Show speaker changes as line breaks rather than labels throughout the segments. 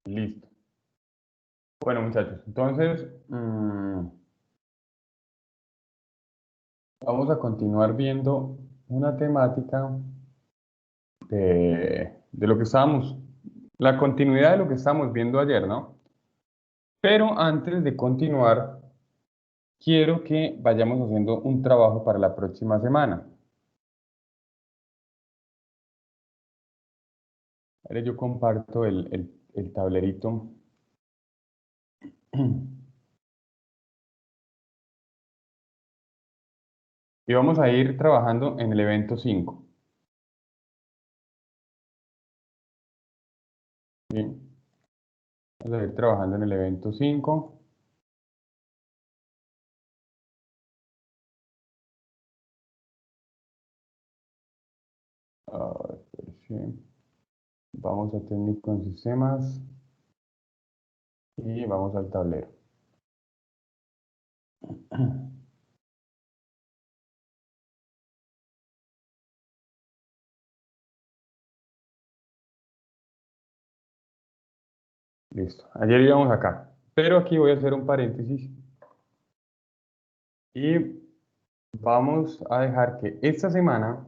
Listo. Bueno, muchachos, entonces vamos a continuar viendo una temática de lo que estábamos, la continuidad de lo que estábamos viendo ayer, ¿no? Pero antes de continuar, quiero que vayamos haciendo un trabajo para la próxima semana. Ahora yo comparto el tablerito. Y vamos a ir trabajando en el evento 5. ¿Sí? Vamos a ir trabajando en el evento 5. Sí. Vamos a técnico en sistemas y vamos al tablero. Listo. Ayer íbamos acá, pero aquí voy a hacer un paréntesis y vamos a dejar que esta semana,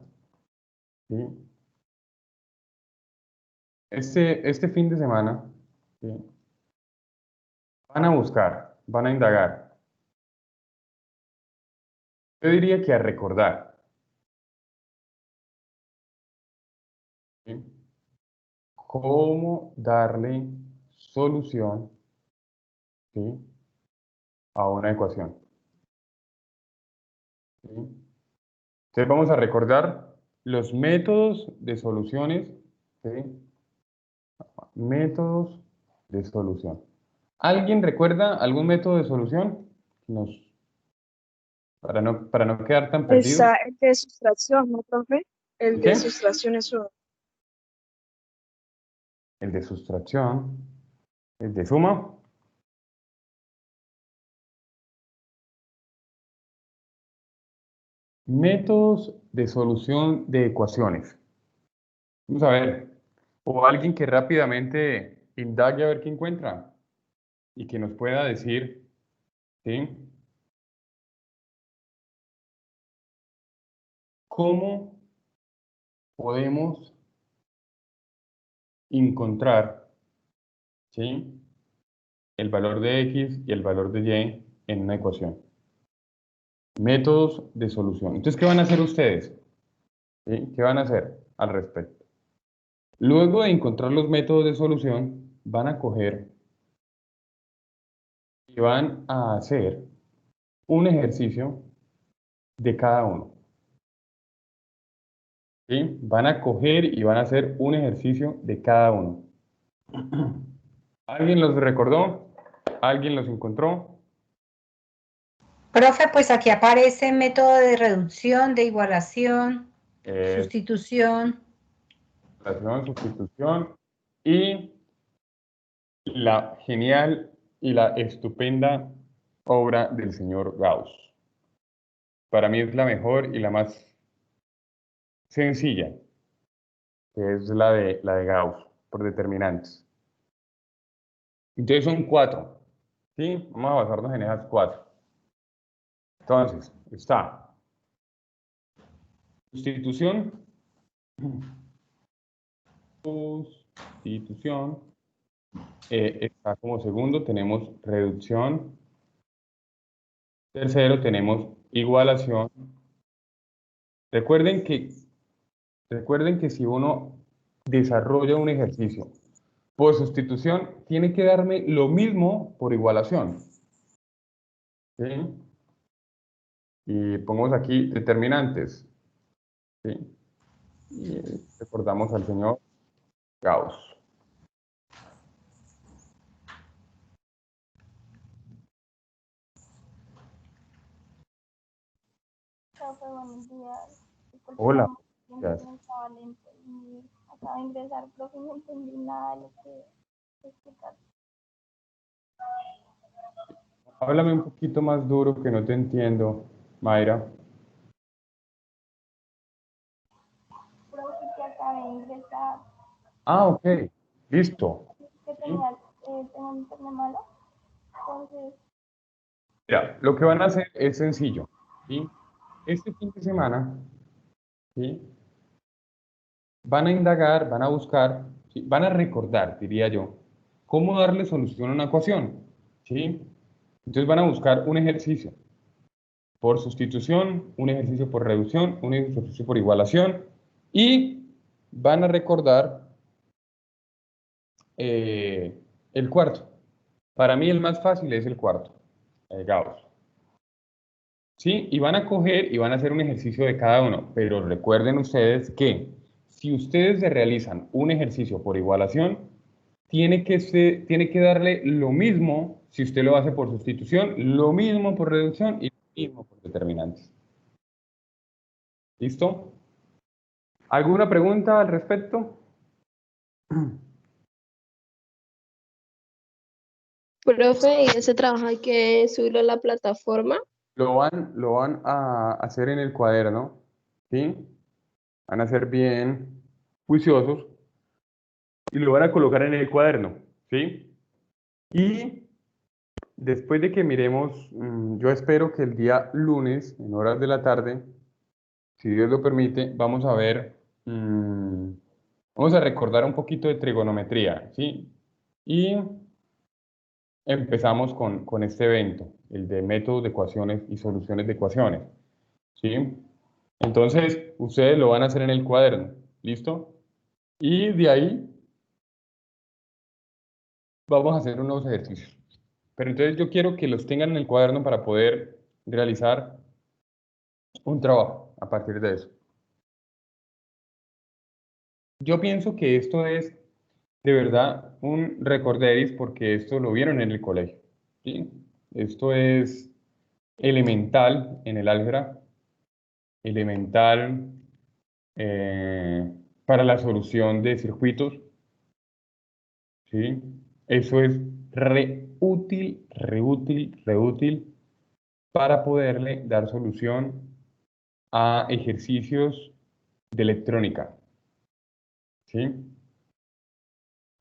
¿sí? Este fin de semana, ¿sí? Van a buscar, van a indagar. Yo diría que a recordar, ¿sí? Cómo darle solución, ¿sí? A una ecuación, ¿sí? Entonces vamos a recordar los métodos de soluciones, ¿sí? Métodos de solución. ¿Alguien recuerda algún método de solución? Nos, para no quedar tan perdidos.
El de sustracción, ¿no, profe? El
¿El
de
qué?
sustracción es uno.
El de sustracción, el de suma. Métodos de solución de ecuaciones. Vamos a ver. O alguien que rápidamente indague a ver qué encuentra y que nos pueda decir, ¿sí? ¿Cómo podemos encontrar, ¿sí? El valor de x y el valor de y en una ecuación? Métodos de solución. Entonces, ¿qué van a hacer ustedes? ¿Sí? ¿Qué van a hacer al respecto? Luego de encontrar los métodos de solución, van a coger y van a hacer un ejercicio de cada uno. ¿Sí? Van a coger y van a hacer un ejercicio de cada uno. ¿Alguien los recordó? ¿Alguien los encontró?
Profe, pues aquí aparece método de reducción, de igualación, sustitución.
Relación, sustitución y la genial y la estupenda obra del señor Gauss. Para mí es la mejor y la más sencilla, que es la de Gauss, por determinantes. Entonces son 4, ¿sí? Vamos a basarnos en esas 4. Entonces, está sustitución, sustitución, está como segundo, tenemos reducción, tercero tenemos igualación. Recuerden que, recuerden que si uno desarrolla un ejercicio por sustitución, tiene que darme lo mismo por igualación. ¿Sí? Y pongamos aquí determinantes. ¿Sí? Y recordamos al señor Gauss.
Profe, buenos días. Disculpe,
Hola.
me
Gracias.
estaba lento y acabo de ingresar, profe, no entendí nada de lo que explicaste.
Háblame un poquito más duro que no te entiendo, Mayra.
Profe, que acabé de ingresar,
Ah, ok. Listo.
que
¿Sí?
tenía tengo un internet malo. Entonces,
Mira, lo que van a hacer es sencillo, ¿sí? Este fin de semana, ¿sí? Van a indagar, van a buscar, ¿sí? Van a recordar, diría yo, cómo darle solución a una ecuación, ¿sí? Entonces van a buscar un ejercicio por sustitución, un ejercicio por reducción, un ejercicio por igualación y van a recordar el cuarto. Para mí el más fácil es el cuarto, Gauss. ¿Sí? Y van a coger y van a hacer un ejercicio de cada uno, pero recuerden ustedes que si ustedes se realizan un ejercicio por igualación, tiene que darle lo mismo si usted lo hace por sustitución, lo mismo por reducción y lo mismo por determinantes. ¿Listo? ¿Alguna pregunta al respecto?
Profe, ¿y ese trabajo hay que subirlo a la plataforma?
Lo van a hacer en el cuaderno, ¿sí? Van a ser bien juiciosos y lo van a colocar en el cuaderno, ¿sí? Y después de que miremos, yo espero que el día lunes, en horas de la tarde, si Dios lo permite, vamos a ver, vamos a recordar un poquito de trigonometría, ¿sí? Y empezamos con este evento, el de métodos de ecuaciones y soluciones de ecuaciones, ¿sí? Entonces, ustedes lo van a hacer en el cuaderno, ¿listo? Y de ahí vamos a hacer unos ejercicios. Pero entonces yo quiero que los tengan en el cuaderno para poder realizar un trabajo a partir de eso. Yo pienso que esto es de verdad un recorderis porque esto lo vieron en el colegio, ¿sí? Esto es elemental en el álgebra, elemental para la solución de circuitos, ¿sí? Eso es re útil para poderle dar solución a ejercicios de electrónica, ¿sí?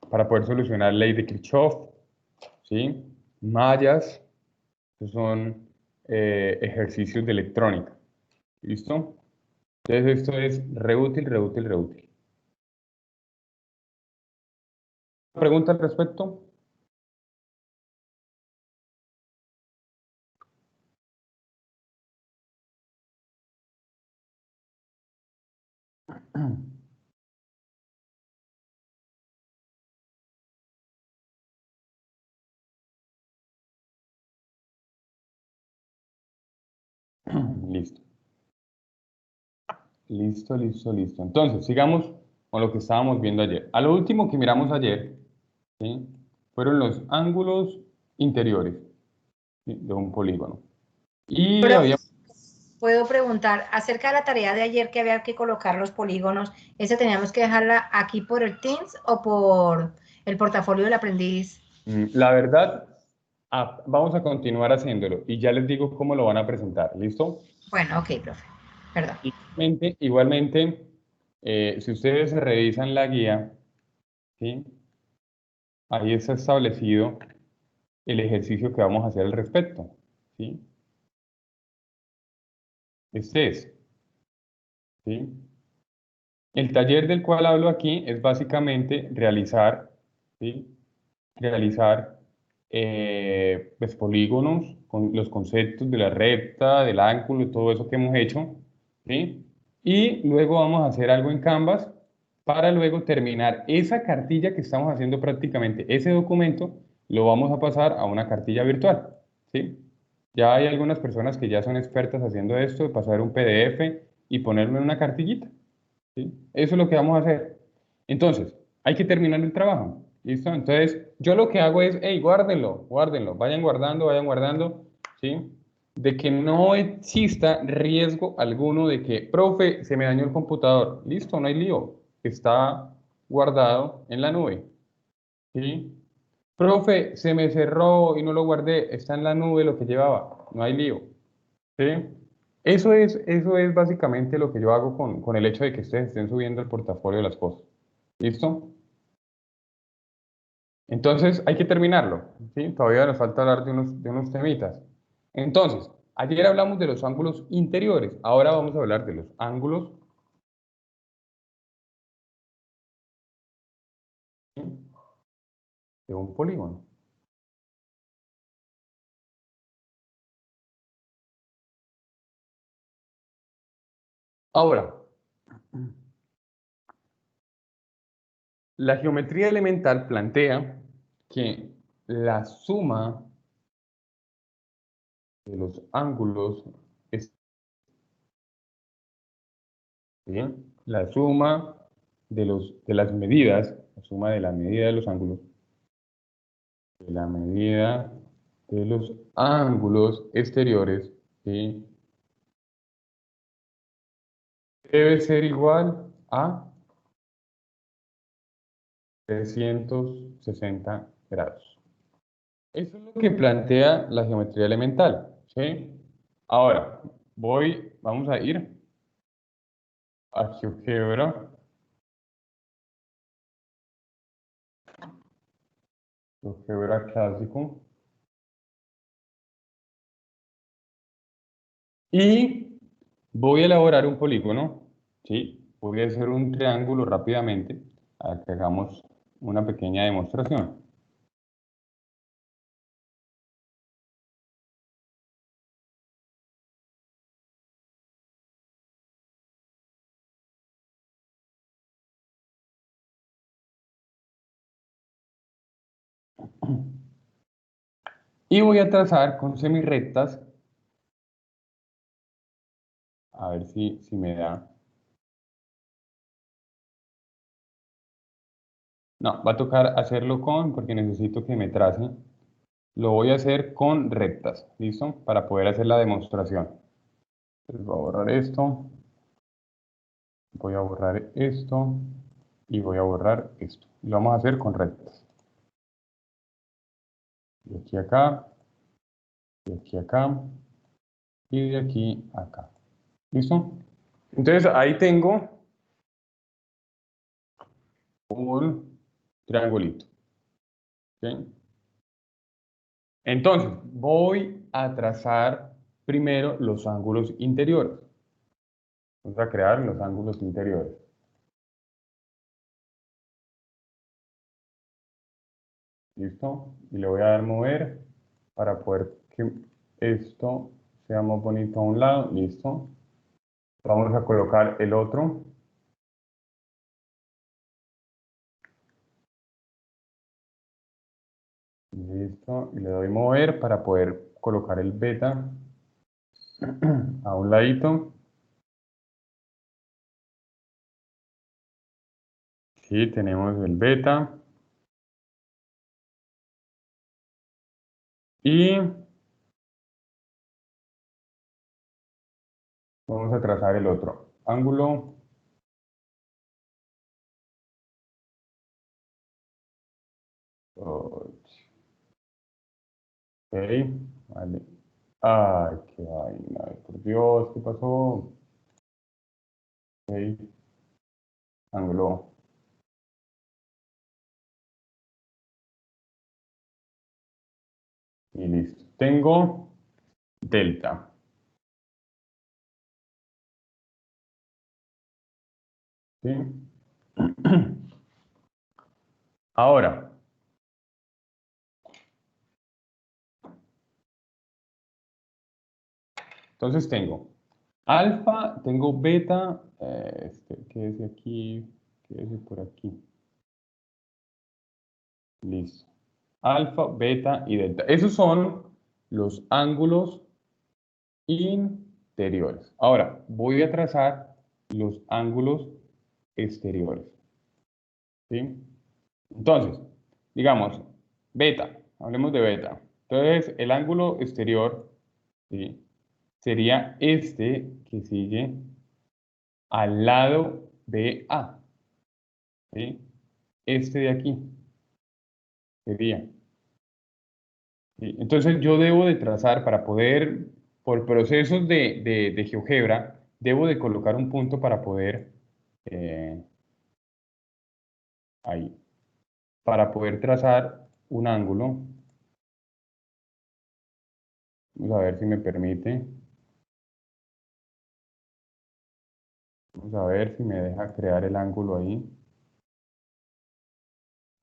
Para poder solucionar ley de Kirchhoff, ¿sí? Mallas, que son ejercicios de electrónica, ¿listo? Entonces esto es re útil. ¿Pregunta al respecto? Listo. Listo. Entonces, sigamos con lo que estábamos viendo ayer. A lo último que miramos ayer, ¿sí? Fueron los ángulos interiores, ¿sí? De un polígono. Y
Pero
había...
puedo preguntar acerca de la tarea de ayer que había que colocar los polígonos. ¿Esa teníamos que dejarla aquí por el Teams o por el portafolio del aprendiz?
La verdad, vamos a continuar haciéndolo y ya les digo cómo lo van a presentar. ¿Listo?
Bueno, ok, profe. Perdón.
Igualmente, si ustedes se revisan la guía, ¿sí? Ahí está establecido el ejercicio que vamos a hacer al respecto, ¿sí? Este es, ¿sí? El taller del cual hablo aquí es básicamente realizar, ¿sí? Realizar pues, polígonos con los conceptos de la recta, del ángulo, todo eso que hemos hecho, ¿sí? Y luego vamos a hacer algo en Canvas para luego terminar esa cartilla que estamos haciendo prácticamente, ese documento, lo vamos a pasar a una cartilla virtual, ¿sí? Ya hay algunas personas que ya son expertas haciendo esto, de pasar un PDF y ponerlo en una cartillita, ¿sí? Eso es lo que vamos a hacer. Entonces, hay que terminar el trabajo. ¿Listo? Entonces, yo lo que hago es, hey, guárdenlo, vayan guardando, ¿sí? De que no exista riesgo alguno de que, profe, se me dañó el computador. Listo, no hay lío. Está guardado en la nube, ¿sí? Profe, se me cerró y no lo guardé. Está en la nube lo que llevaba. No hay lío, ¿sí? Eso es básicamente lo que yo hago con el hecho de que ustedes estén subiendo el portafolio de las cosas. ¿Listo? Entonces, hay que terminarlo, ¿sí? Todavía nos falta hablar de unos temitas. Entonces, ayer hablamos de los ángulos interiores, ahora vamos a hablar de los ángulos de un polígono. Ahora, la geometría elemental plantea que la suma de los ángulos es, ¿sí? La suma de las medidas, la suma de la medida de los ángulos, de la medida de los ángulos exteriores, ¿sí? Debe ser igual a 360 grados. Eso es lo que plantea la geometría elemental, ¿sí? Ahora, vamos a ir a GeoGebra clásico, y voy a elaborar un polígono, ¿sí? Voy a hacer un triángulo rápidamente, para que hagamos una pequeña demostración. Y voy a trazar con semirrectas, a ver si me da. No, va a tocar hacerlo porque necesito que me trace. Lo voy a hacer con rectas, ¿listo? Para poder hacer la demostración. Entonces voy a borrar esto, voy a borrar esto y voy a borrar esto. Lo vamos a hacer con rectas. De aquí a acá, de aquí a acá y de aquí a acá. ¿Listo? Entonces ahí tengo un triangulito. ¿Ok? Entonces, voy a trazar primero los ángulos interiores. Vamos a crear los ángulos interiores. ¿Listo? Y le voy a dar mover para poder que esto sea más bonito a un lado. ¿Listo? Vamos a colocar el otro. Listo. Y le doy mover para poder colocar el beta a un ladito. Sí, tenemos el beta. Y vamos a trazar el otro ángulo. Ok, vale. Ay, qué vaina, ay, por Dios, ¿qué pasó? Ok, ángulo. Y listo. Tengo delta. ¿Sí? Ahora, entonces tengo alfa, tengo beta, ¿qué es de aquí? ¿Qué es de por aquí? Listo. Alfa, beta y delta. Esos son los ángulos interiores. Ahora, voy a trazar los ángulos exteriores. ¿Sí? Entonces, digamos, beta, hablemos de beta. Entonces, el ángulo exterior, ¿sí? Sería este que sigue al lado BA, ¿sí? Este de aquí sería. ¿Sí? Entonces, yo debo de trazar para poder, por procesos de GeoGebra, debo de colocar un punto para poder, ahí. para poder trazar un ángulo. Vamos a ver si me permite. Vamos a ver si me deja crear el ángulo ahí.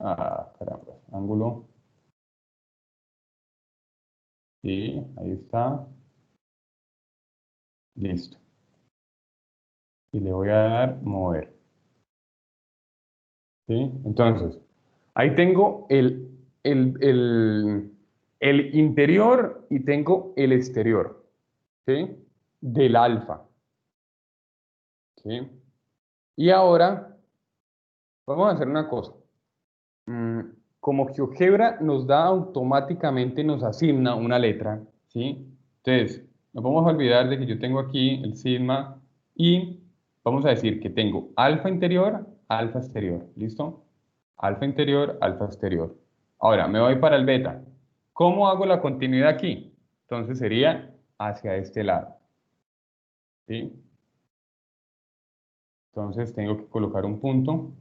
Ah, caramba, ángulo. Sí, ahí está. Listo. Y le voy a dar mover. ¿Sí? Entonces, ahí tengo el interior y tengo el exterior. ¿Sí? Del alfa. ¿Sí? Y ahora, vamos a hacer una cosa. Como GeoGebra nos da automáticamente, nos asigna una letra, ¿sí? Entonces, no vamos a olvidar de que yo tengo aquí el sigma y vamos a decir que tengo alfa interior, alfa exterior, ¿listo? Alfa interior, alfa exterior. Ahora, me voy para el beta. ¿Cómo hago la continuidad aquí? Entonces sería hacia este lado, ¿sí? Entonces tengo que colocar un punto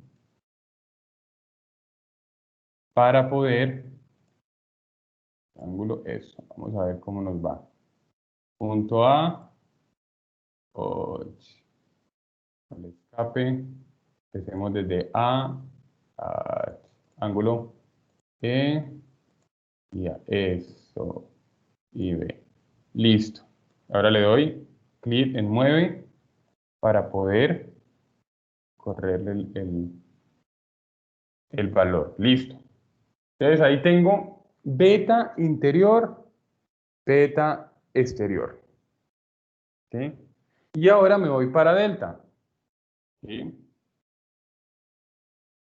para poder ángulo, eso. Vamos a ver cómo nos va. Punto A, 8. El escape. Empecemos desde a ángulo E y a eso y B. Listo. Ahora le doy clic en mueve para poder correrle el valor. Listo. Entonces ahí tengo beta interior, beta exterior. ¿Sí? Y ahora me voy para delta. ¿Sí?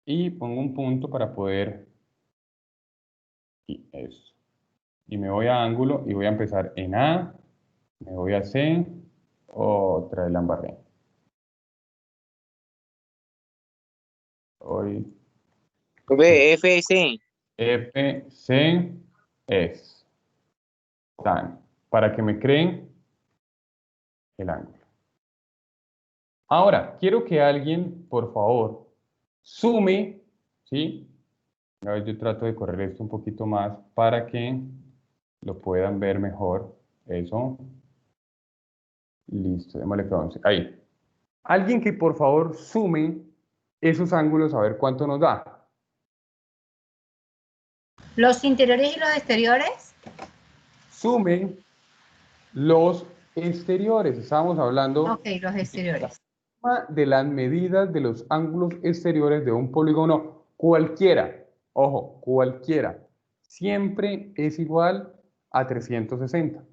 Y pongo un punto para poder, y eso. Y me voy a ángulo y voy a empezar en A, me voy a C, otra vez la embarré. Hoy
FC.
F, C, S. Tan, para que me creen el ángulo. Ahora, quiero que alguien, por favor, sume, ¿sí? A ver, yo trato de correr esto un poquito más para que lo puedan ver mejor. Eso. Listo, démosle que 11. Ahí. Alguien que por favor sume esos ángulos a ver cuánto nos da.
Los interiores y los exteriores.
Sume los exteriores. Estábamos hablando
Ok, los exteriores.
de las medidas de los ángulos exteriores de un polígono cualquiera. Ojo, cualquiera. Siempre es igual a 360.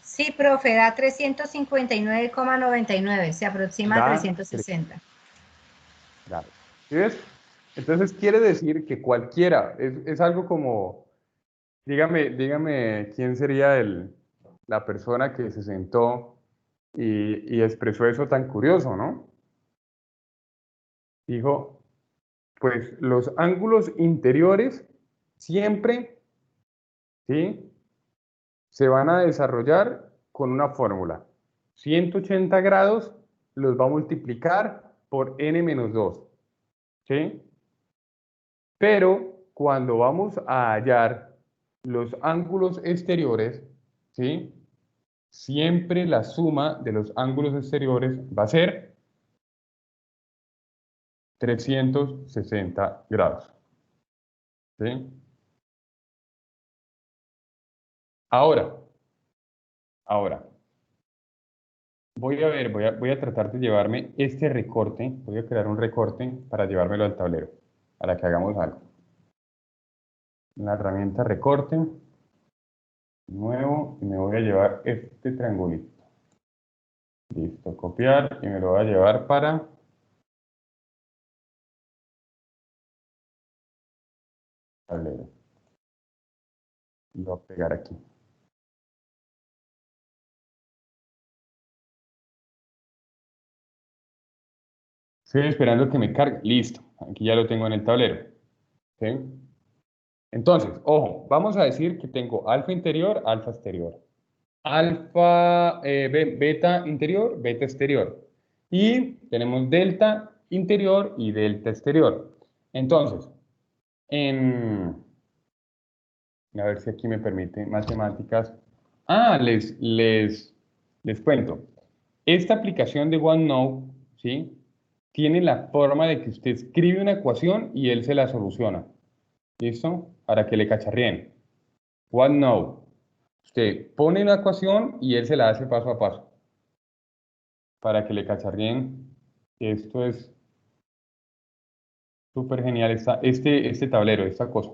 Sí, profe, da 359,99, se aproxima a
Da
360.
Claro. ¿Sí ves? Entonces quiere decir que cualquiera, es algo como, dígame quién sería la persona que se sentó y expresó eso tan curioso, ¿no? Dijo, pues los ángulos interiores siempre, ¿sí? Se van a desarrollar con una fórmula. 180 grados los va a multiplicar por n-2, ¿sí? Pero cuando vamos a hallar los ángulos exteriores, ¿sí? Siempre la suma de los ángulos exteriores va a ser 360 grados. ¿Sí? Ahora, voy a tratar de llevarme este recorte, voy a crear un recorte para llevármelo al tablero, para que hagamos algo. La herramienta recorte, nuevo, y me voy a llevar este triangulito. Listo, copiar, y me lo voy a llevar para tablero. Lo voy a pegar aquí. Estoy esperando que me cargue. Listo. Aquí ya lo tengo en el tablero. ¿Sí? Entonces, ojo, vamos a decir que tengo alfa interior, alfa exterior. alfa, beta interior, beta exterior. Y tenemos delta interior y delta exterior. Entonces, a ver si aquí me permite matemáticas. Les cuento. Esta aplicación de OneNote, ¿sí? Tiene la forma de que usted escribe una ecuación y él se la soluciona. ¿Listo? Para que le cacharreen. OneNote. Usted pone una ecuación y él se la hace paso a paso. Para que le cacharreen. Esto es súper genial, este tablero, esta cosa.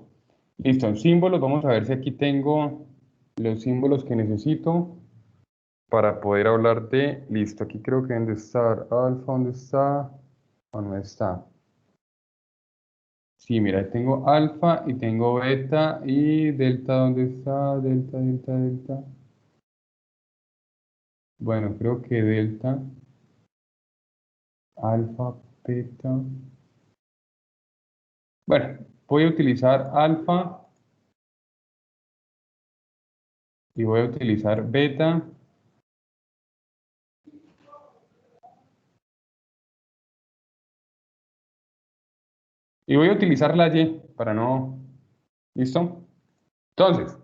Listo, en símbolos, vamos a ver si aquí tengo los símbolos que necesito para poder hablar de... Listo, aquí creo que deben de estar alfa, ¿dónde está? ¿O no está? Sí, mira, tengo alfa y tengo beta y delta, ¿dónde está? Delta, delta, delta. Bueno, creo que delta, alfa, beta. Bueno, voy a utilizar alfa y voy a utilizar beta. Y voy a utilizar la Y para no... ¿Listo? Entonces,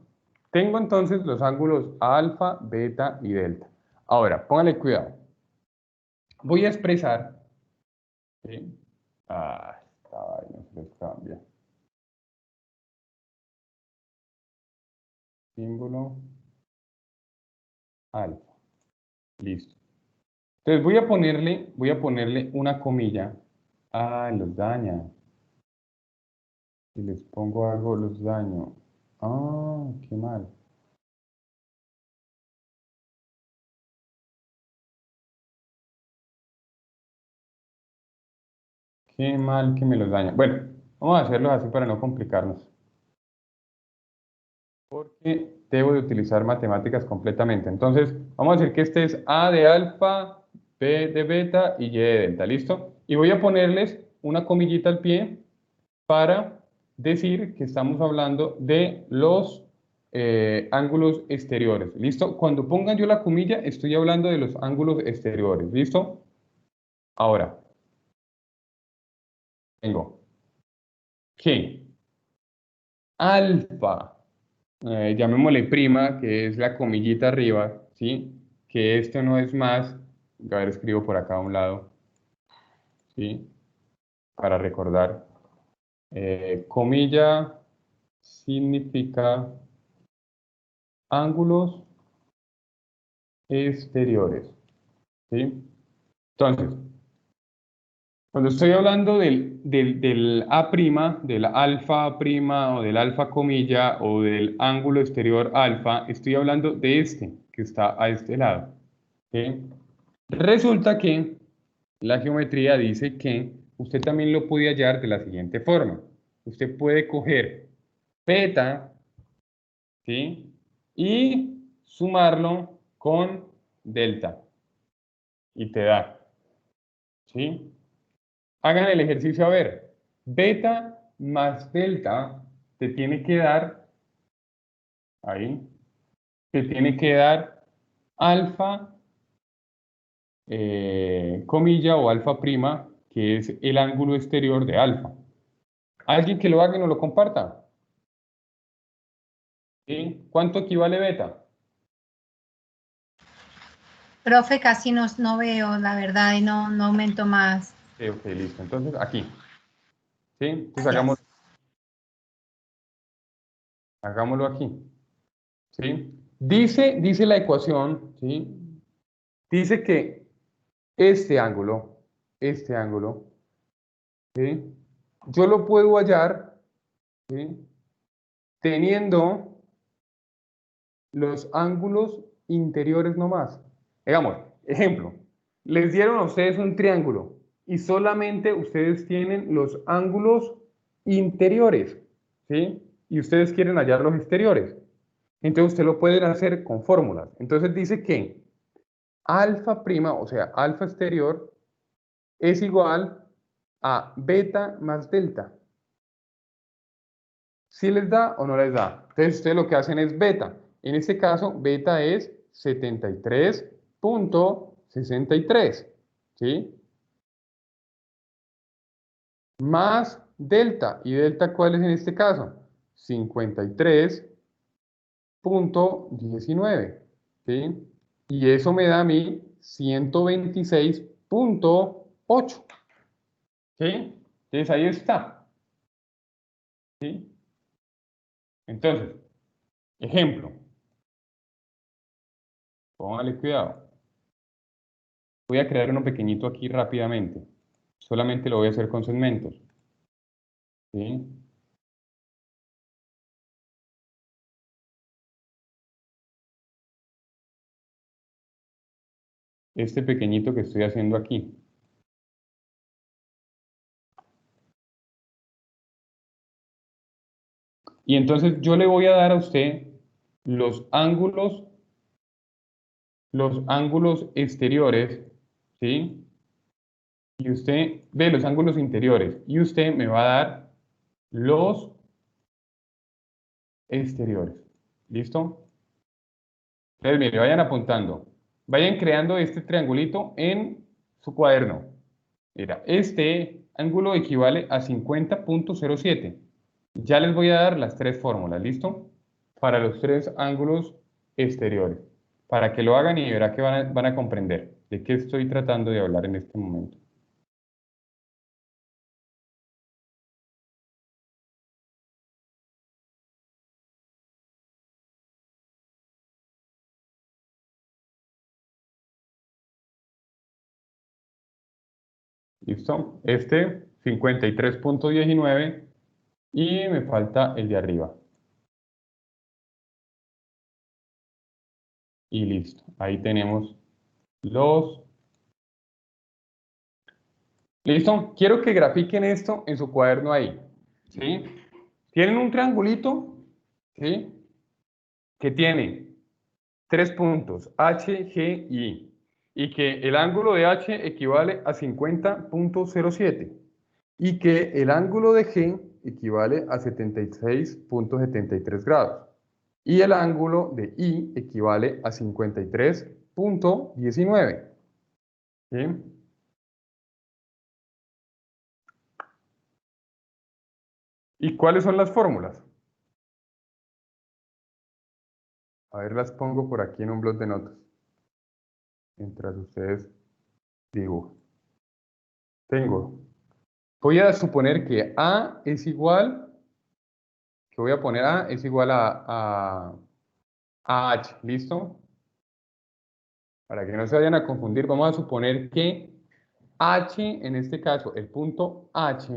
tengo entonces los ángulos alfa, beta y delta. Ahora, póngale cuidado. Voy a expresar... ¿sí? Esta vaina se les cambia. Símbolo alfa. Listo. Entonces voy a ponerle una comilla. Los daña. Si les pongo algo, los daño. Qué mal. Qué mal que me los daña. Bueno, vamos a hacerlo así para no complicarnos. Porque debo de utilizar matemáticas completamente. Entonces, vamos a decir que este es A de alfa, B de beta y Y de delta. ¿Listo? Y voy a ponerles una comillita al pie para decir que estamos hablando de los ángulos exteriores. ¿Listo? Cuando pongan yo la comilla, estoy hablando de los ángulos exteriores. ¿Listo? Ahora, tengo que alfa, llamémosle prima, que es la comillita arriba, ¿sí? Que esto no es más, a ver, escribo por acá a un lado, ¿sí? Para recordar. Comilla significa ángulos exteriores, ¿sí? Entonces, cuando estoy hablando del A', del alfa prima o del alfa comilla o del ángulo exterior alfa, estoy hablando de este que está a este lado. ¿Sí? Resulta que la geometría dice que usted también lo puede hallar de la siguiente forma. Usted puede coger beta, ¿sí? Y sumarlo con delta y te da, ¿sí? Hagan el ejercicio a ver. Beta más delta te tiene que dar, ahí, te tiene que dar alfa, comilla o alfa prima, que es el ángulo exterior de alfa. Alguien que lo haga y nos lo comparta. ¿Sí? ¿Cuánto equivale beta?
Profe, casi no veo, la verdad, y no aumento más.
Ok, listo. Entonces, aquí. ¿Sí? Entonces,
Gracias.
hagámoslo aquí. ¿Sí? Dice la ecuación, ¿sí? Dice que este ángulo, ¿sí? Yo lo puedo hallar, ¿sí? Teniendo los ángulos interiores nomás. Digamos, ejemplo, les dieron a ustedes un triángulo y solamente ustedes tienen los ángulos interiores, ¿sí? Y ustedes quieren hallar los exteriores. Entonces usted lo pueden hacer con fórmulas. Entonces dice que alfa prima, o sea, alfa exterior, es igual a beta más delta. ¿Sí les da o no les da? Entonces ustedes lo que hacen es beta. En este caso, beta es 73.63, ¿sí? Más delta. ¿Y delta cuál es en este caso? 53.19, ¿sí? Y eso me da a mí 126.8, ¿sí? Entonces ahí está, ¿sí? Entonces, ejemplo. Póngale cuidado. Voy a crear uno pequeñito aquí rápidamente. Solamente lo voy a hacer con segmentos, ¿sí? Este pequeñito que estoy haciendo aquí. Y entonces yo le voy a dar a usted los ángulos exteriores, ¿sí? Y usted ve los ángulos interiores. Y usted me va a dar los exteriores. ¿Listo? Entonces, mire, vayan apuntando. Vayan creando este triangulito en su cuaderno. Mira, este ángulo equivale a 50.07. Ya les voy a dar las tres fórmulas, ¿listo? Para los tres ángulos exteriores. Para que lo hagan y verá que van a comprender de qué estoy tratando de hablar en este momento. ¿Listo? Este 53.19 y me falta el de arriba. Y listo. Ahí tenemos los... ¿Listo? Quiero que grafiquen esto en su cuaderno ahí. ¿Sí? Tienen un triangulito, ¿sí? Que tiene tres puntos, H, G y I. Y que el ángulo de H equivale a 50.07. Y que el ángulo de G equivale a 76.73 grados. Y el ángulo de I equivale a 53.19. ¿Sí? ¿Y cuáles son las fórmulas? A ver, las pongo por aquí en un bloc de notas. Mientras ustedes dibujan. Voy a suponer que A es igual, que voy a poner A es igual a H, ¿listo? Para que no se vayan a confundir, vamos a suponer que H, en este caso, el punto H,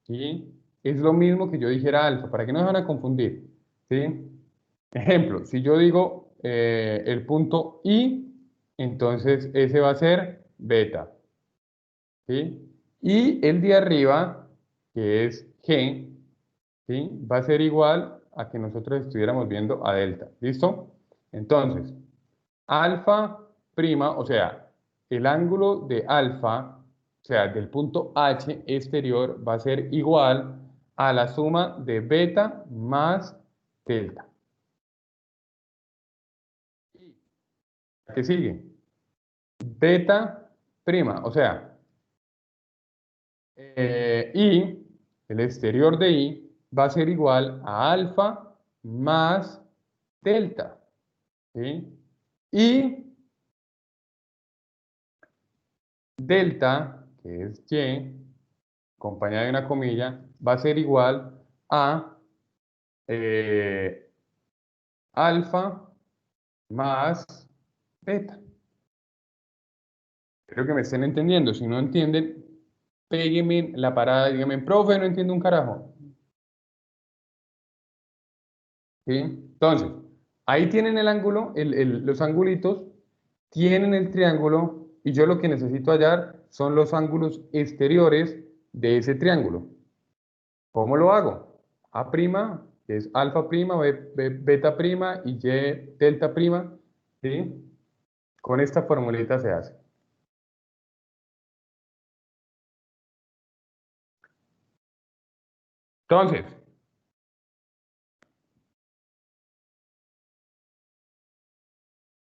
¿sí? Es lo mismo que yo dijera alfa, para que no se van a confundir, ¿sí? Ejemplo, si yo digo el punto I, entonces ese va a ser beta, ¿sí? Y el de arriba, que es G, ¿sí? Va a ser igual a que nosotros estuviéramos viendo a delta, ¿listo? Entonces, alfa prima, o sea, el ángulo de alfa, o sea, del punto H exterior, va a ser igual a la suma de beta más delta. ¿Qué sigue? Beta prima, o sea, I, el exterior de I, va a ser igual a alfa más delta, ¿sí? Y delta, que es Y, acompañada de una comilla, va a ser igual a alfa más beta. Espero que me estén entendiendo. Si no entienden, péguenme la parada y díganme, profe, no entiendo un carajo. ¿Sí? Entonces, ahí tienen el ángulo, los angulitos, tienen el triángulo y yo lo que necesito hallar son los ángulos exteriores de ese triángulo. ¿Cómo lo hago? A', que es alfa prima, beta prima y Y delta prima, ¿sí? Con esta formulita se hace. Entonces,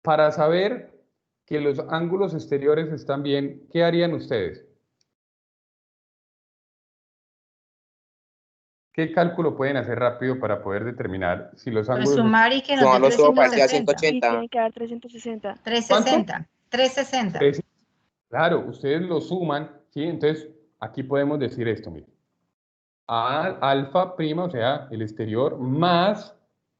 Para saber que los ángulos exteriores están bien, ¿qué harían ustedes? ¿Qué cálculo pueden hacer rápido para poder determinar si los
Pues
ángulos...
sumar y que nos dé
Sumarlos todo parecía
360.
180.
Y tiene que dar 360.
360. 360.
Claro, ustedes lo suman, ¿sí? Entonces, aquí podemos decir esto, miren. Alfa prima, o sea, el exterior, más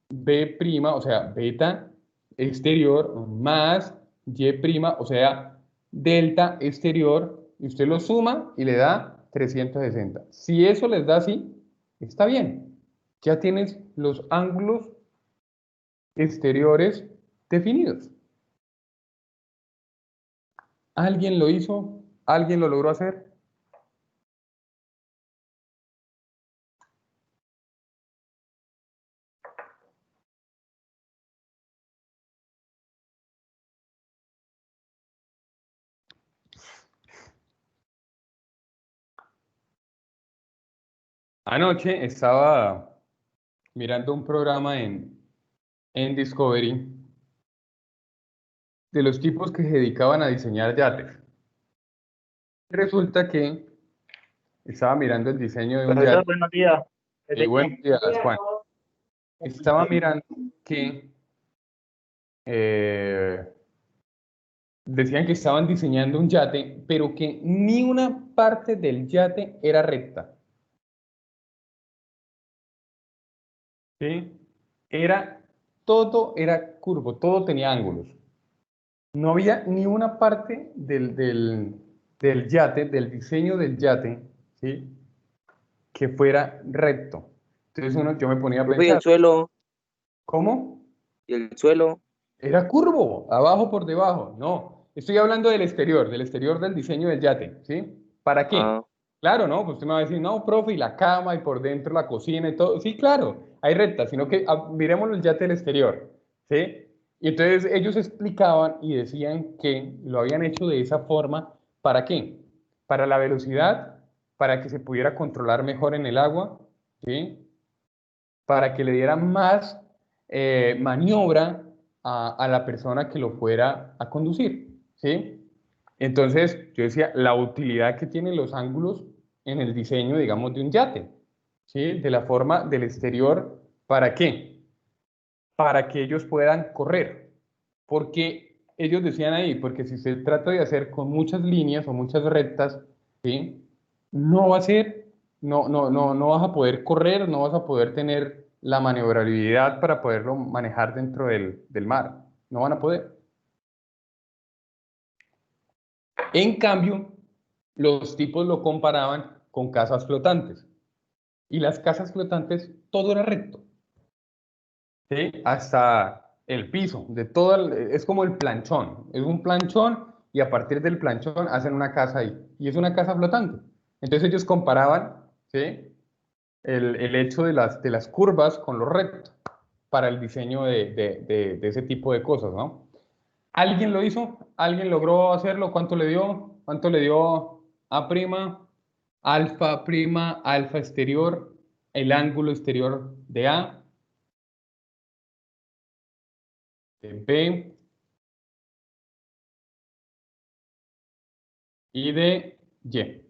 B prima, o sea, beta exterior, más Y prima, o sea, delta exterior, y usted lo suma y le da 360. Si eso les da así, está bien. Ya tienes los ángulos exteriores definidos. ¿Alguien lo hizo? ¿Alguien lo logró hacer? Anoche estaba mirando un programa en Discovery de los tipos que se dedicaban a diseñar yates. Resulta que estaba mirando el diseño de un
Profesor,
yate.
buenos días.
Buenos días, Juan. Estaba mirando que decían que estaban diseñando un yate, pero que ni una parte del yate era recta. ¿Sí? Todo era curvo, todo tenía ángulos. No había ni una parte del yate, del diseño del yate, ¿sí? Que fuera recto. Entonces yo me ponía a
Profe, ¿y el
pensar,
suelo?
¿cómo?
¿Y el suelo?
Era curvo, abajo por debajo. No, estoy hablando del exterior del diseño del yate, ¿sí? ¿Para qué?
Ah,
Claro, ¿no? Pues usted me va a decir, no, profe, y la cama, y por dentro la cocina y todo. Sí, claro, hay rectas, sino que miremos el yate del exterior, ¿sí? Y entonces ellos explicaban y decían que lo habían hecho de esa forma, ¿para qué? Para la velocidad, para que se pudiera controlar mejor en el agua, ¿sí? Para que le diera más maniobra a la persona que lo fuera a conducir, ¿sí? Entonces, yo decía, la utilidad que tienen los ángulos en el diseño, digamos, de un yate, ¿sí? De la forma del exterior, ¿para qué? Para que ellos puedan correr. Porque ellos decían ahí, porque si se trata de hacer con muchas líneas o muchas rectas, ¿sí? No va a ser, no vas a poder correr, no vas a poder tener la maniobrabilidad para poderlo manejar dentro del mar. No van a poder. En cambio, los tipos lo comparaban con casas flotantes. Y las casas flotantes, todo era recto, ¿sí? Hasta el piso, es como el planchón. Es un planchón y a partir del planchón hacen una casa ahí. Y es una casa flotante. Entonces ellos comparaban, ¿sí? El hecho de las curvas con lo recto para el diseño de ese tipo de cosas, ¿no? ¿Alguien lo hizo? ¿Alguien logró hacerlo? ¿Cuánto le dio? ¿Cuánto le dio A', alfa exterior, el ángulo exterior de A, de B y de Y?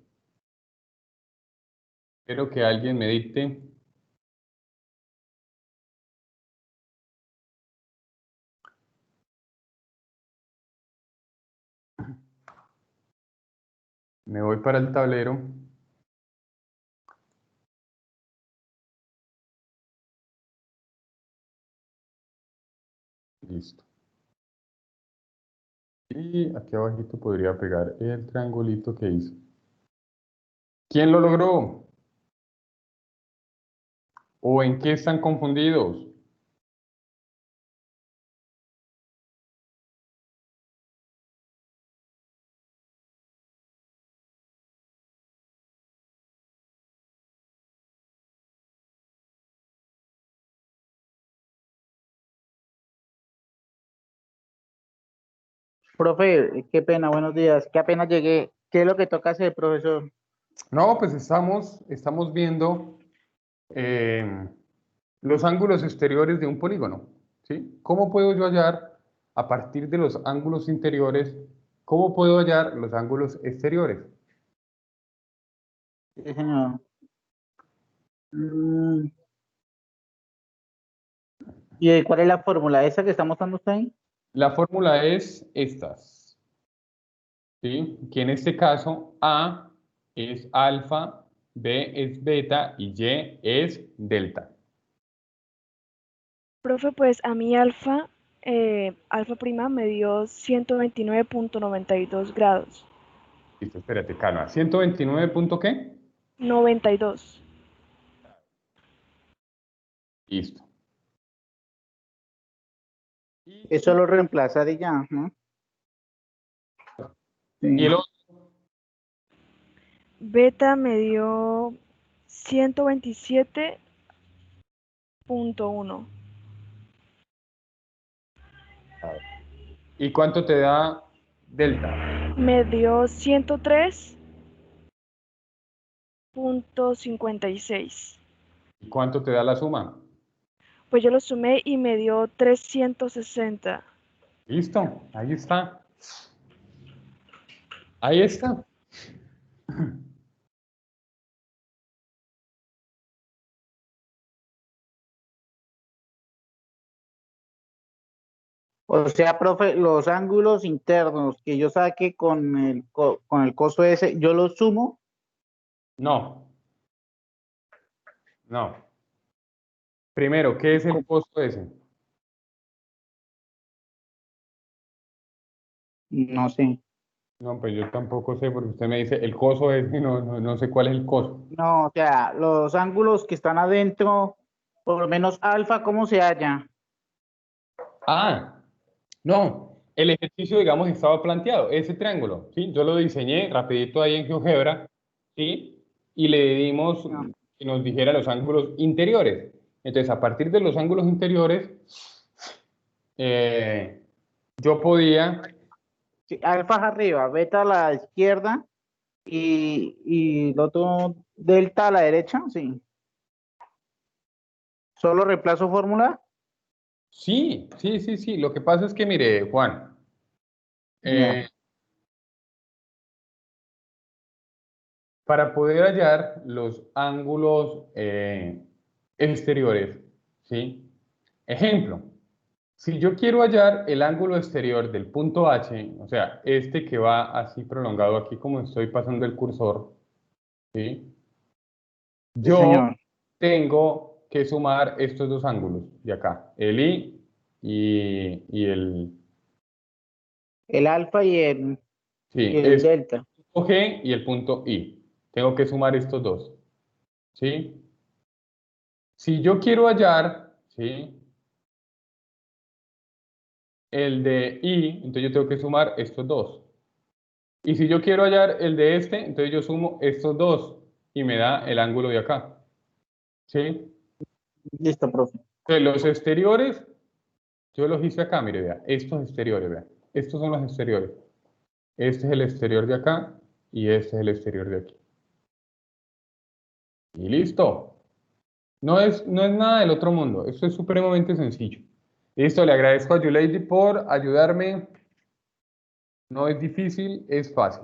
Espero que alguien me dicte. Me voy para el tablero. Listo. Y aquí abajito podría pegar el triangulito que hice. ¿Quién lo logró? ¿O en qué están confundidos?
Profe, qué pena, buenos días. Qué apenas llegué. ¿Qué es lo que toca hacer, profesor?
No, pues estamos viendo los ángulos exteriores de un polígono, ¿sí? ¿Cómo puedo yo hallar a partir de los ángulos interiores, ¿cómo puedo hallar los ángulos exteriores?
Sí, señor. Mm, ¿Y cuál es la fórmula? ¿Esa que está mostrando usted ahí?
La fórmula es estas, ¿sí? Que en este caso A es alfa, B es beta y Y es delta.
Profe, pues a mí alfa prima me dio 129.92 grados.
Listo, espérate, calma. ¿129 punto qué?
92.
Listo.
Eso lo reemplazar y ya, ¿no?
Y
Sí.
el otro,
Beta me dio 127.1.
¿y cuánto te da delta?
Me dio 103.56.
¿Y cuánto te da la suma?
Pues yo lo sumé y me dio 360.
Listo, ahí está. Ahí está.
O sea, profe, los ángulos internos que yo saque con el coso ese, yo los sumo.
No, no. Primero, ¿qué es el costo ese?
No sé.
No, pues yo tampoco sé, porque usted me dice el coso ese, no sé cuál es el coso.
No, o sea, los ángulos que están adentro, por lo menos alfa, ¿cómo se halla?
Ah, no. El ejercicio, digamos, estaba planteado, ese triángulo, ¿sí? Yo lo diseñé rapidito ahí en GeoGebra, ¿sí? Y le dimos
No.
que nos dijera los ángulos interiores. Entonces, a partir de los ángulos interiores, eh, yo podía,
Sí, alfa es arriba, beta a la izquierda y el otro delta a la derecha, sí. Solo reemplazo fórmula.
sí. Lo que pasa es que, mire, Juan,
Ya.
eh, para poder hallar los ángulos exteriores, ¿sí? Ejemplo, si yo quiero hallar el ángulo exterior del punto H, o sea, este que va así prolongado aquí como estoy pasando el cursor, ¿sí?
Sí,
Yo
señor.
tengo que sumar estos dos ángulos de acá, el I y el,
El alfa y
sí,
el
es
delta.
el punto G y el punto I. Tengo que sumar estos dos, ¿sí? Si yo quiero hallar, ¿sí? El de I, entonces yo tengo que sumar estos dos. Y si yo quiero hallar el de este, entonces yo sumo estos dos y me da el ángulo de acá. ¿Sí?
Listo, profe.
Entonces los exteriores, yo los hice acá, mire, vea, estos exteriores, vea. Estos son los exteriores. Este es el exterior de acá y este es el exterior de aquí. Y listo. No es nada del otro mundo. Esto es supremamente sencillo. Listo, le agradezco a Yuleidi por ayudarme. No es difícil, es fácil.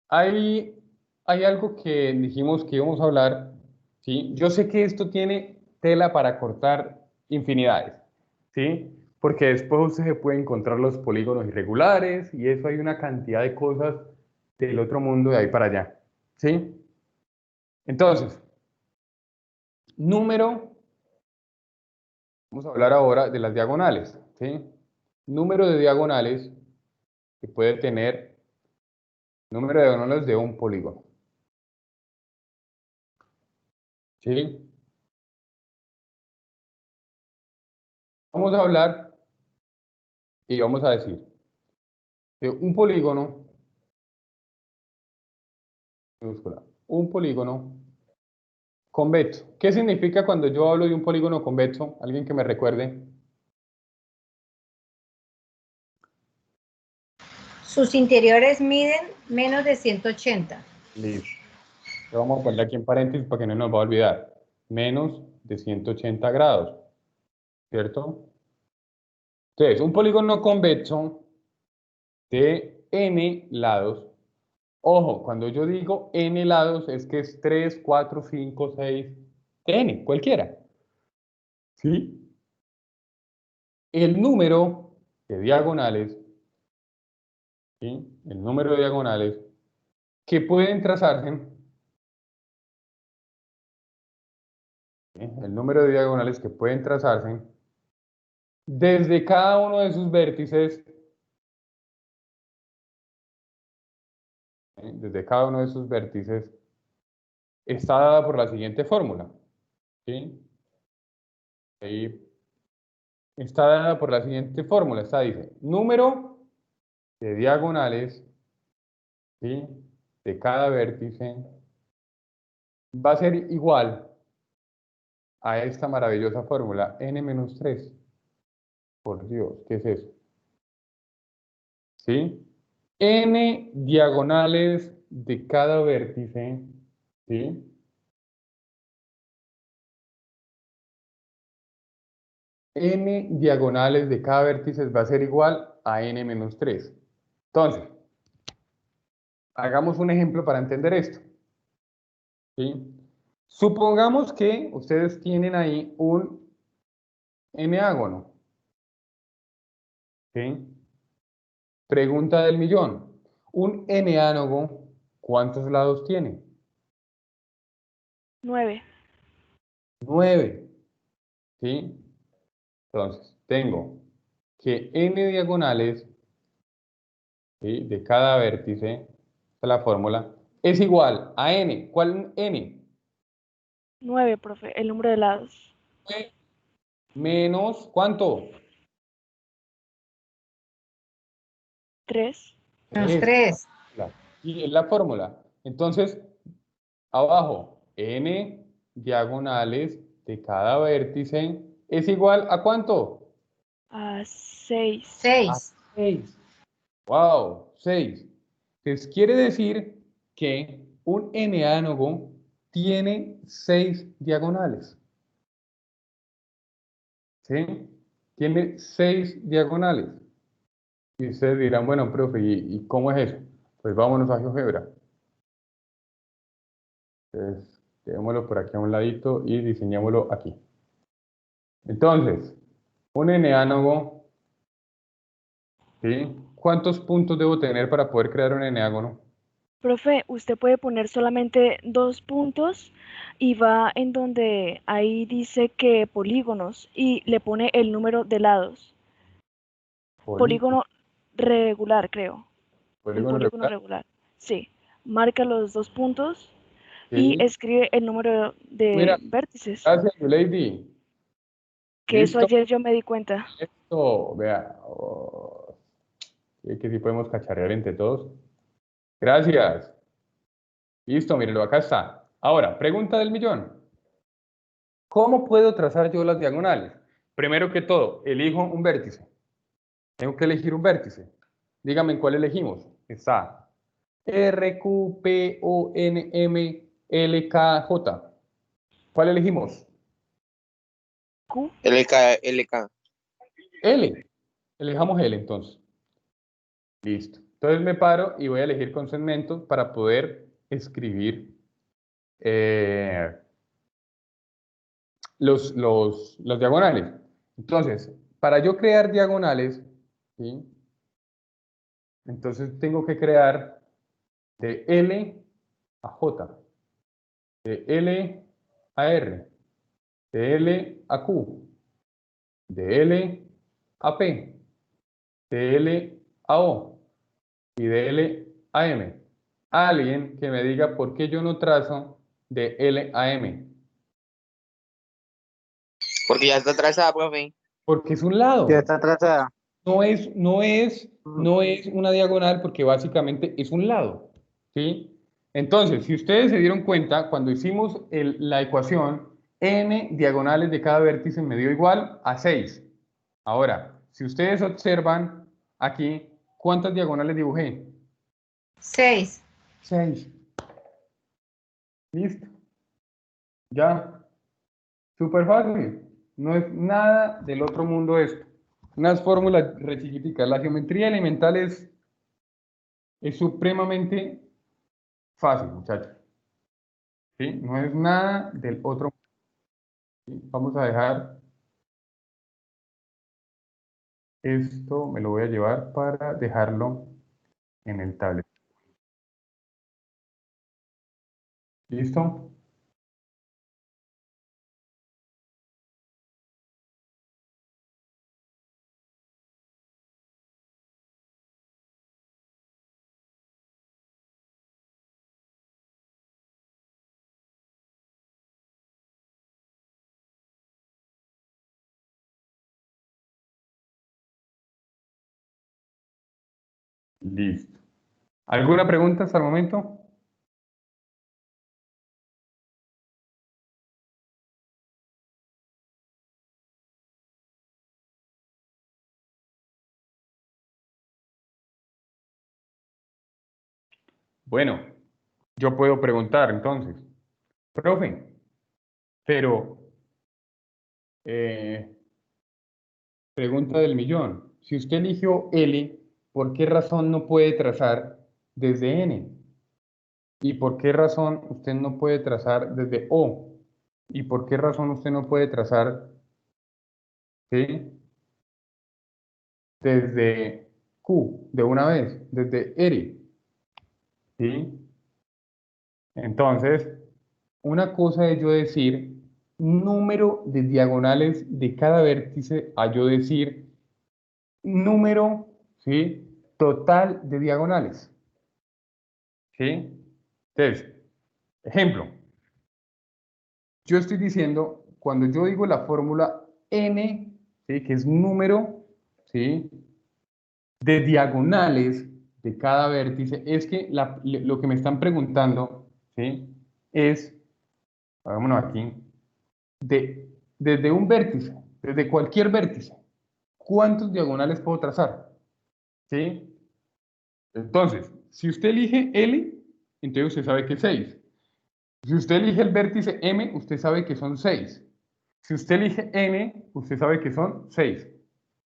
Hay, hay algo que dijimos que íbamos a hablar, ¿sí? Yo sé que esto tiene tela para cortar infinidades, ¿sí? Porque después usted se puede encontrar los polígonos irregulares y eso hay una cantidad de cosas del otro mundo de ahí para allá, ¿sí? Entonces, número, vamos a hablar ahora de las diagonales, ¿sí? Número de diagonales que puede tener, número de diagonales de un polígono, ¿sí? Vamos a hablar y vamos a decir que un polígono, minúscula, un polígono convexo. ¿Qué significa cuando yo hablo de un polígono convexo? ¿Alguien que me recuerde?
Sus interiores miden menos de 180.
Listo. Lo vamos a poner aquí en paréntesis para que no nos va a olvidar. Menos de 180 grados, ¿cierto? Entonces, un polígono convexo de n lados. Ojo, cuando yo digo n lados es que es 3, 4, 5, 6, n, cualquiera. ¿Sí? El número de diagonales, ¿sí? El número de diagonales que pueden trazarse, ¿sí? El número de diagonales que pueden trazarse desde cada uno de sus vértices, ¿sí? Desde cada uno de sus vértices, está dada por la siguiente fórmula, ¿sí? Ahí está dada por la siguiente fórmula, dice, número de diagonales, ¿sí? De cada vértice va a ser igual a esta maravillosa fórmula, n-3. Por Dios, ¿qué es eso? ¿Sí? N diagonales de cada vértice, ¿sí? N diagonales de cada vértice va a ser igual a n-3. Entonces, hagamos un ejemplo para entender esto. ¿Sí? Supongamos que ustedes tienen ahí un n-ágono. ¿Sí? Pregunta del millón. Un n-ágono, ¿cuántos lados tiene?
9.
9. ¿Sí? Entonces, tengo que n diagonales, ¿sí? De cada vértice, esta es la fórmula, es igual a n. ¿Cuál n?
9, profe, el número de lados.
Menos, ¿cuánto?
3.
Menos
3.
3.
Y es la fórmula. Entonces, abajo, n diagonales de cada vértice es igual a ¿cuánto?
A 6.
6.
6. Wow, 6. Entonces quiere decir que un n-ánodo tiene 6 diagonales. ¿Sí? Tiene 6 diagonales. Y ustedes dirán, bueno, profe, ¿y cómo es eso? Pues vámonos a GeoGebra. Entonces, llevémoslo por aquí a un ladito y diseñémoslo aquí. Entonces, un n-ánodo, ¿sí? ¿Cuántos puntos debo tener para poder crear un n-ágono?
Profe, usted puede poner solamente 2 puntos y va en donde ahí dice que polígonos y le pone el número de lados. Polígono regular, creo. El
Polígono
polígono
regular.
regular. Sí. Marca los 2 puntos y
Sí.
escribe el número de
Mira,
vértices.
gracias, Lady.
Que eso
¿Listo?
ayer yo me di cuenta.
Esto, vea. Oh, sí, que sí podemos cacharrear entre todos. Gracias. Listo, mírenlo, acá está. Ahora, pregunta del millón. ¿Cómo puedo trazar yo las diagonales? Primero que todo, elijo un vértice. Tengo que elegir un vértice. Dígame cuál elegimos. Está R, Q, P, O, N, M, L, K, J. ¿Cuál elegimos?
Q.
LK.
L. Elijamos L entonces. Listo. Entonces me paro y voy a elegir con segmentos para poder escribir los diagonales. Entonces, para yo crear diagonales, ¿sí? Entonces tengo que crear de L a J, de L a R, de L a Q, de L a P, de L a O y de L a M. Alguien que me diga por qué yo no trazo de L a M.
Porque ya está atrasada, profe.
Porque es un lado.
Ya está trazada.
No es una diagonal porque básicamente es un lado. ¿Sí? Entonces, si ustedes se dieron cuenta, cuando hicimos la ecuación, n diagonales de cada vértice me dio igual a 6. Ahora, si ustedes observan aquí, ¿cuántas diagonales dibujé?
6.
6. Listo. Ya. Súper fácil. No es nada del otro mundo esto. Unas fórmulas re chiquiticas. La geometría elemental es supremamente fácil, muchachos. ¿Sí? No es nada del otro mundo. ¿Sí? Vamos a dejar esto, me lo voy a llevar para dejarlo en el tablet. ¿Listo? Listo. ¿Alguna pregunta hasta el momento? Bueno, yo puedo preguntar entonces, profe, pero pregunta del millón. Si usted eligió L, ¿por qué razón no puede trazar desde N? ¿Y por qué razón usted no puede trazar desde O? ¿Y por qué razón usted no puede trazar, ¿sí?, desde Q de una vez, desde R? ¿Sí? Entonces, una cosa es yo decir número de diagonales de cada vértice a yo decir número, ¿sí?, total de diagonales. ¿Sí? Entonces, ejemplo, yo estoy diciendo, cuando yo digo la fórmula n, ¿sí?, que es número, ¿sí?, de diagonales de cada vértice, es que lo que me están preguntando, ¿sí?, es, hagámonos aquí, desde un vértice, desde cualquier vértice, ¿cuántos diagonales puedo trazar? ¿Sí? Entonces, si usted elige L, entonces usted sabe que es 6. Si usted elige el vértice M, usted sabe que son 6. Si usted elige N, usted sabe que son 6.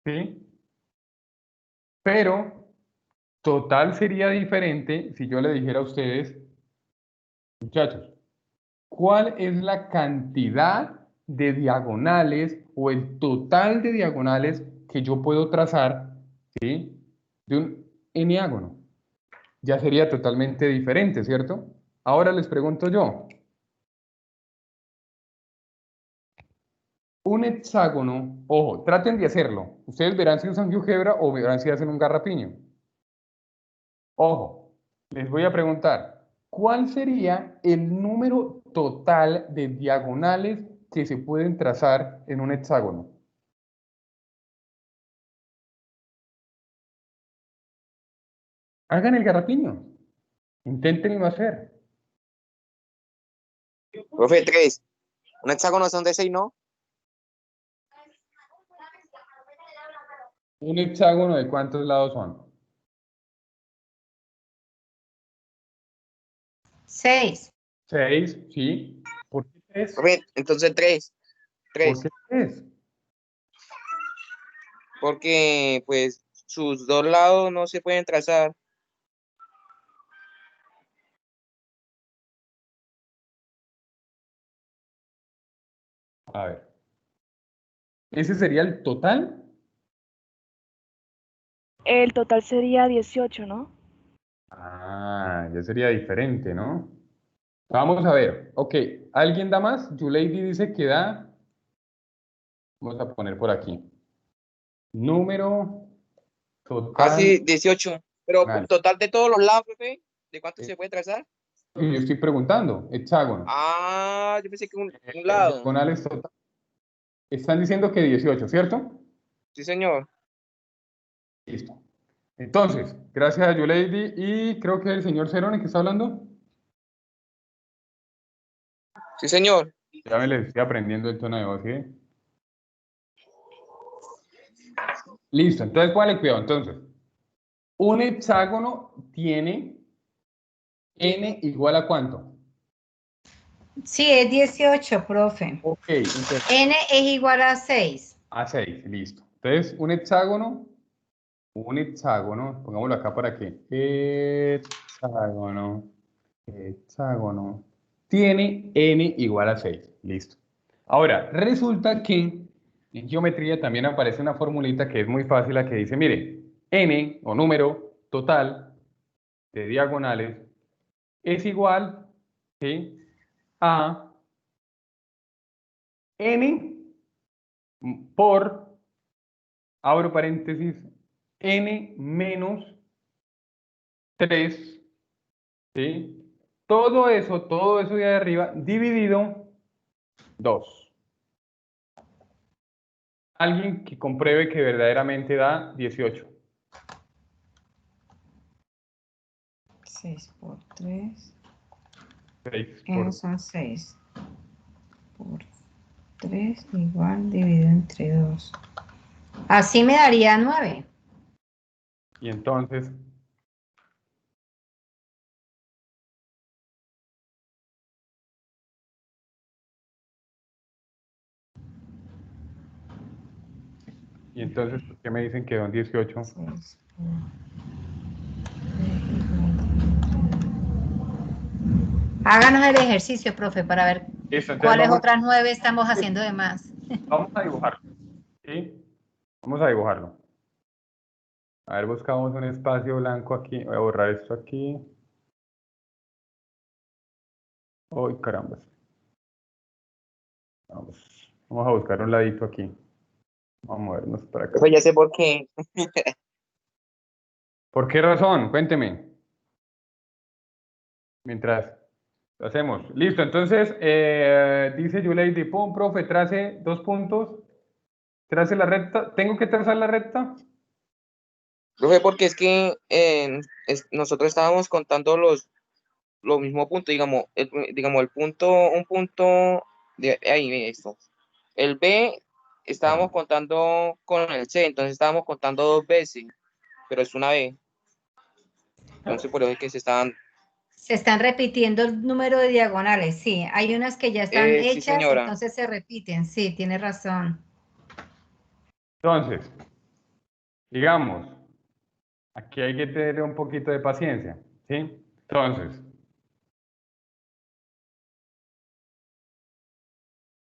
¿Sí? Pero total sería diferente si yo le dijera a ustedes, muchachos, ¿cuál es la cantidad de diagonales o el total de diagonales que yo puedo trazar, ¿sí?, de un eniágono? Ya sería totalmente diferente, ¿cierto? Ahora les pregunto yo, un hexágono, ojo, traten de hacerlo. Ustedes verán si usan GeoGebra o verán si hacen un garrapiño. Ojo, les voy a preguntar, ¿cuál sería el número total de diagonales que se pueden trazar en un hexágono? Hagan el garrapiño. Inténtenlo hacer.
Profe, 3. Un hexágono son de 6, ¿no?
¿Un hexágono de cuántos lados son?
6.
6, ¿sí? ¿Por qué 3?
Profe, entonces 3.
¿Por
3.
qué 3?
Porque, pues, sus dos lados no se pueden trazar.
A ver. ¿Ese sería el total?
El total sería 18, ¿no?
Ah, ya sería diferente, ¿no? Vamos a ver. Ok, ¿alguien da más? Yulady dice que da. Vamos a poner por aquí. Número
Casi
total.
18. Pero
Vale.
total de todos los lados, profe, ¿de cuánto se puede trazar?
Yo estoy preguntando, hexágono.
Ah, yo pensé que un lado.
Diagonales total. Están diciendo que 18, ¿cierto?
Sí, señor.
Listo. Entonces, gracias a Yulady y creo que el señor Cerone que está hablando.
Sí, señor.
Ya me le estoy aprendiendo el tono de voz, ¿sí? Listo, entonces póngale cuidado. Entonces, un hexágono tiene n igual a ¿cuánto?
Sí, es 18, profe.
Ok, entonces,
N es igual a 6.
a 6, listo. Entonces, un hexágono, pongámoslo acá para que, hexágono, tiene n igual a 6, listo. Ahora, resulta que en geometría también aparece una formulita que es muy fácil, la que dice, mire, n o número total de diagonales es igual, ¿sí?, a n por, abro paréntesis, n menos 3, ¿sí? Todo eso de ahí arriba dividido 2. Alguien que compruebe que verdaderamente da 18.
6 por 3.
6 por...
Son 6 por 3 igual dividido entre 2. Así me daría 9.
Y entonces, ¿por qué me dicen que son 18?
6 por 3 Háganos el ejercicio, profe, para ver
Listo, entonces
cuáles otras 9 estamos haciendo de más.
vamos a dibujarlo, ¿sí? Vamos a dibujarlo. A ver, buscamos un espacio blanco aquí. Voy a borrar esto aquí. ¡Ay, caramba! Vamos a buscar un ladito aquí. Vamos a movernos para acá.
Pues ya sé por qué.
¿Por qué razón? Cuénteme. Mientras lo hacemos. Listo, entonces, dice Yuleidi, pum, profe, trace 2 puntos. Trace la recta. ¿Tengo que trazar la recta?
Profe, porque es que nosotros estábamos contando los mismos puntos, digamos, el punto, un punto de ahí, ve esto. El B estábamos contando con el C, entonces estábamos contando 2 veces, pero es una B. Entonces por eso es que
Se están repitiendo el número de diagonales, sí. Hay unas que ya están
sí,
hechas,
señora.
entonces se repiten. Sí, tiene razón.
Entonces, digamos, aquí hay que tener un poquito de paciencia, ¿sí? Entonces,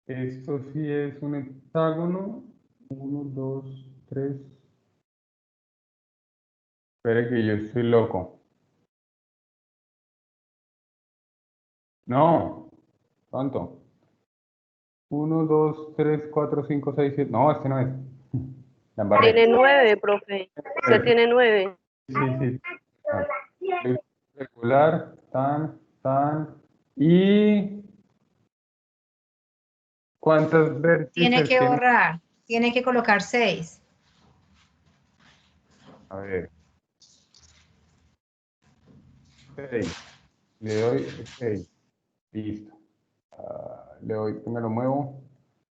esto sí es un hexágono. 1, 2, 3. Espere que yo estoy loco. No, ¿cuánto? 1, 2, 3, 4, 5, 6, 7. No, este no es. La embarré.
Tiene 9, profe. Usted tiene 9.
Sí, sí. A ver. Regular, tan. ¿Y cuántas
Tiene
vértices
que
tiene?
borrar, tiene que colocar 6.
A ver. 6. Le doy 6. Listo. Le doy, me lo muevo.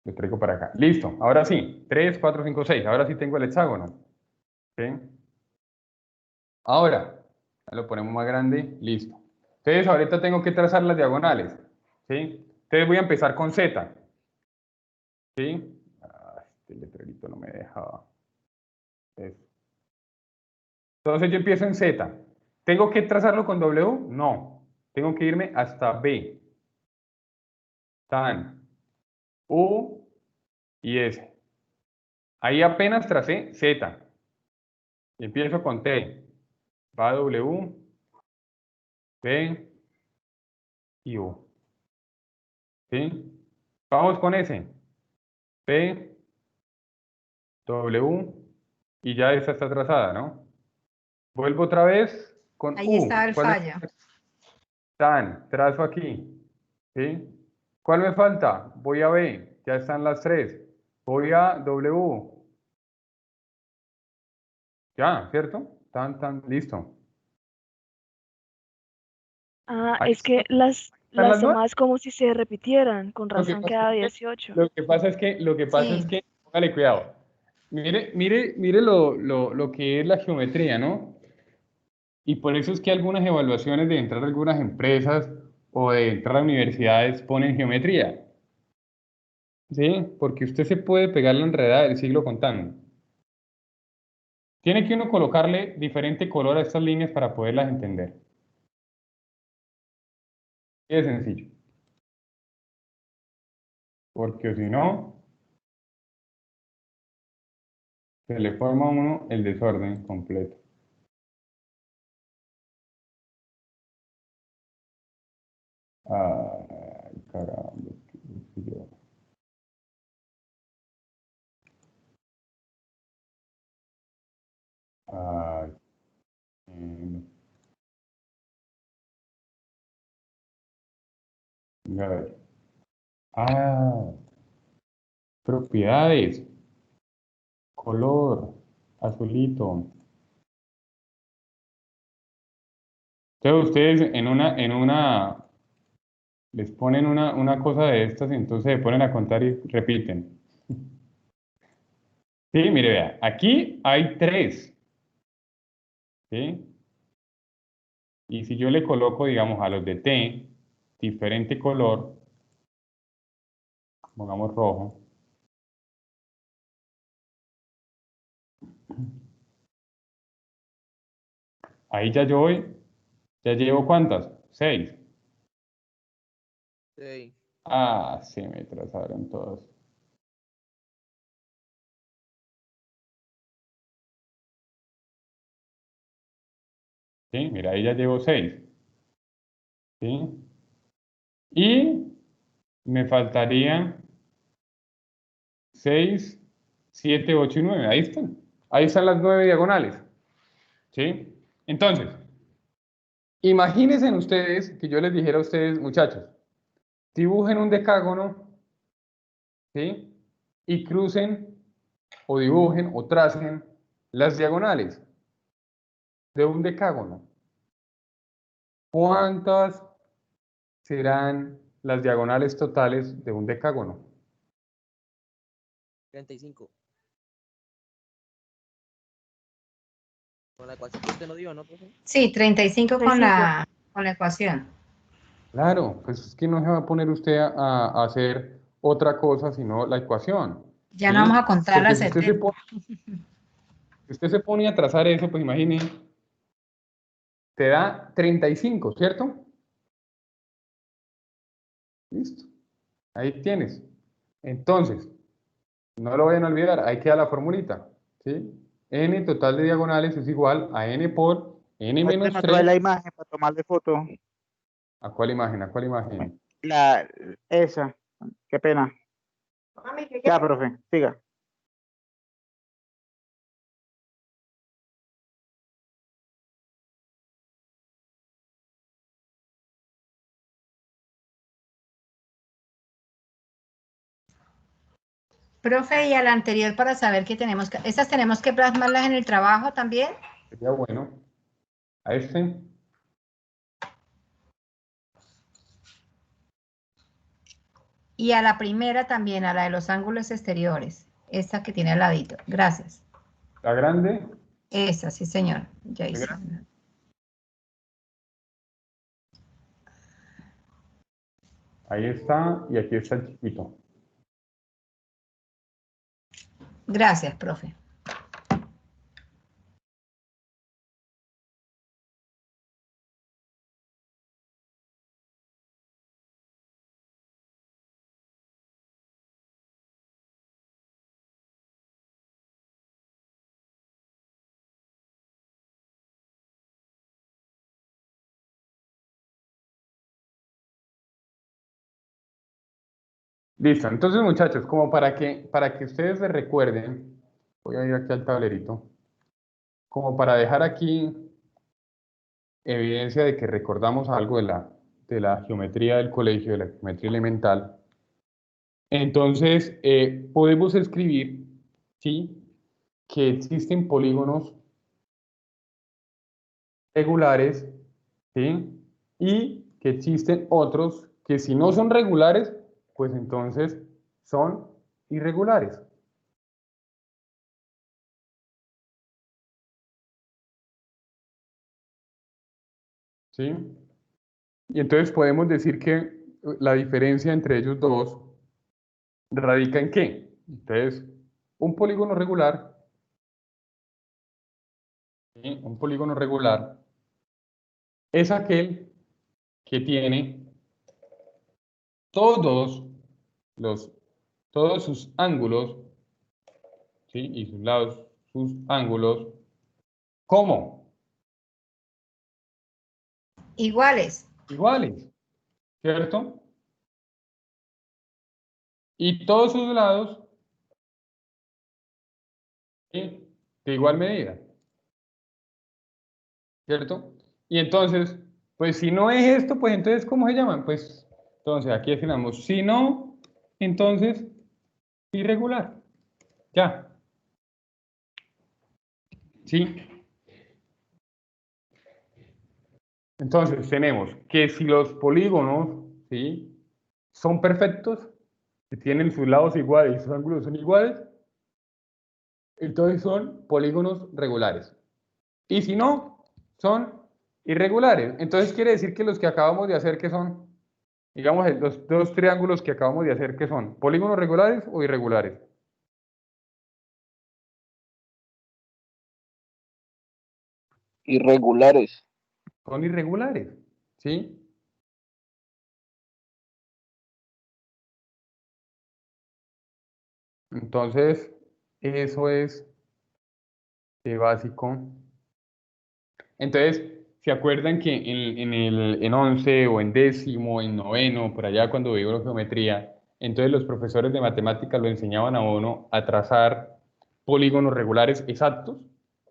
Lo traigo para acá. Listo. Ahora sí. 3, 4, 5, 6. Ahora sí tengo el hexágono. ¿Sí? Ahora, lo ponemos más grande. Listo. Entonces, ahorita tengo que trazar las diagonales. ¿Sí? Entonces voy a empezar con Z. ¿Sí? Este letrerito no me dejaba. Entonces yo empiezo en Z. ¿Tengo que trazarlo con W? No. Tengo que irme hasta B. Tan, U y S. Ahí apenas tracé Z. Y empiezo con T. Va W, B y U. ¿Sí? Vamos con S. P, W y ya esa está trazada, ¿no? Vuelvo otra vez con
Ahí estaba
U.
el
¿Cuál me
fallo.
Tan, trazo aquí. ¿Sí? ¿Cuál me falta? Voy a B. Ya están las 3. Voy a W. Ya, ¿cierto? Listo.
Ah,
Ahí
es que
están
las
las 9.
demás como si se repitieran, con
Lo que
razón
pasa
queda
es que,
18.
Sí.
póngale cuidado. Mire lo que es la geometría, ¿no? Y por eso es que algunas evaluaciones de entrar a algunas empresas o de entrar a universidades ponen geometría. ¿Sí? Porque usted se puede pegar la enredada del siglo contando. Tiene que uno colocarle diferente color a estas líneas para poderlas entender. Es sencillo. Porque si no, se le forma a uno el desorden completo. Ay, caramba, qué sé yo. Ay, mm, a ver. Ah, propiedades, color, azulito. Entonces ustedes les ponen una cosa de estas y entonces se ponen a contar y repiten. Sí, mire, vea, aquí hay 3, ¿sí? Y si yo le coloco, digamos, a los de T, diferente color, pongamos rojo, ahí ya yo voy, ya llevo ¿cuántas? 6.
Sí.
Ah, sí, me trazaron todos. ¿Sí? Mira, ahí ya llevo 6. ¿Sí? Y me faltarían 6, 7, 8 y 9. Ahí están. Ahí están las 9 diagonales. ¿Sí? Entonces, imagínense ustedes que yo les dijera a ustedes, muchachos, dibujen un decágono, ¿sí? Y crucen o dibujen o tracen las diagonales de un decágono. ¿Cuántas serán las diagonales totales de un decágono?
35. Con la ecuación que usted no dio, ¿no, profe?
Sí, 35 con
35.
con la ecuación.
Claro, pues es que no se va a poner usted a hacer otra cosa sino la ecuación,
Ya no vamos a
¿sí?
contar
Porque
las
si usted
70.
si usted se pone a trazar eso, pues imagine, te da 35, ¿cierto? Listo, ahí tienes. Entonces, no lo vayan a olvidar, ahí queda la formulita, ¿sí? N total de diagonales es igual a N por N
Muestre,
menos
me trae la
3.
imagen para tomarle foto.
¿A cuál imagen? ¿A cuál imagen?
La, esa. Qué pena. Ya, profe, siga.
Profe, y a la anterior para saber que tenemos que, estas tenemos que plasmarlas en el trabajo también.
Sería bueno. A este.
Y a la primera también, a la de los ángulos exteriores. Esta que tiene al ladito. Gracias.
La grande.
Esa, sí, señor. Ya
la
hice.
grande. Ahí está. Y aquí está el chiquito.
Gracias, profe.
Listo. Entonces, muchachos, como para que ustedes se recuerden, voy a ir aquí al tablerito, como para dejar aquí evidencia de que recordamos algo de la geometría del colegio, de la geometría elemental. Entonces, podemos escribir, ¿sí?, que existen polígonos regulares, ¿sí? Y que existen otros que si no son regulares, pues entonces son irregulares. ¿Sí? Y entonces podemos decir que la diferencia entre ellos dos radica en qué. Entonces, un polígono regular, ¿sí? Un polígono regular es aquel que tiene todos todos sus ángulos, ¿sí? Y sus lados, sus ángulos, ¿cómo?
Iguales.
Iguales, ¿cierto? Y todos sus lados, ¿sí? De igual medida, ¿cierto? Y entonces, pues si no es esto, pues entonces, ¿cómo se llaman? Pues, entonces, aquí definamos, si no, entonces, irregular, ya, ¿sí? Entonces, tenemos que si los polígonos, ¿sí? Son perfectos, que tienen sus lados iguales y sus ángulos son iguales, entonces son polígonos regulares. Y si no, son irregulares. Entonces quiere decir que los que acabamos de hacer, ¿qué son? Digamos, los dos triángulos que acabamos de hacer, ¿qué son? ¿Polígonos regulares o irregulares?
Irregulares.
Son irregulares, ¿sí? Entonces, eso es básico. Entonces, ¿se acuerdan que en 11 o en décimo, en noveno, por allá cuando veía geometría, entonces los profesores de matemáticas lo enseñaban a uno a trazar polígonos regulares exactos?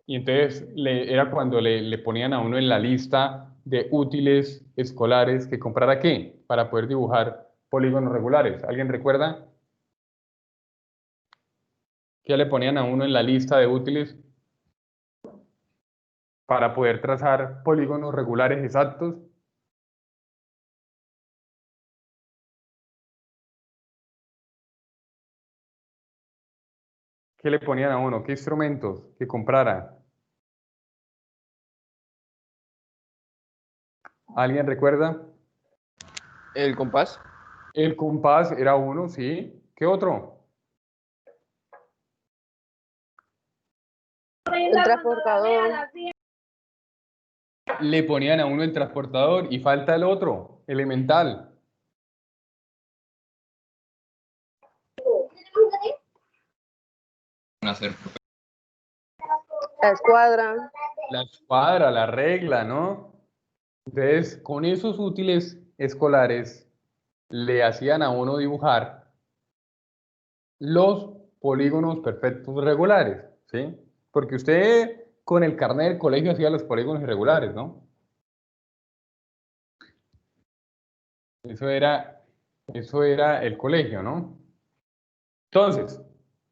Y entonces era cuando le ponían a uno en la lista de útiles escolares que comprara qué, para poder dibujar polígonos regulares. ¿Alguien recuerda? ¿Qué le ponían a uno en la lista de útiles para poder trazar polígonos regulares exactos? ¿Qué le ponían a uno? ¿Qué instrumentos que comprara? ¿Alguien recuerda?
El compás.
El compás era uno, sí. ¿Qué otro?
El transportador.
Le ponían a uno el transportador y falta el otro, elemental.
La escuadra.
La escuadra, la regla, ¿no? Entonces, con esos útiles escolares le hacían a uno dibujar los polígonos perfectos regulares, ¿sí? Porque usted con el carnet del colegio hacía los polígonos irregulares, ¿no? Eso era el colegio, ¿no? Entonces,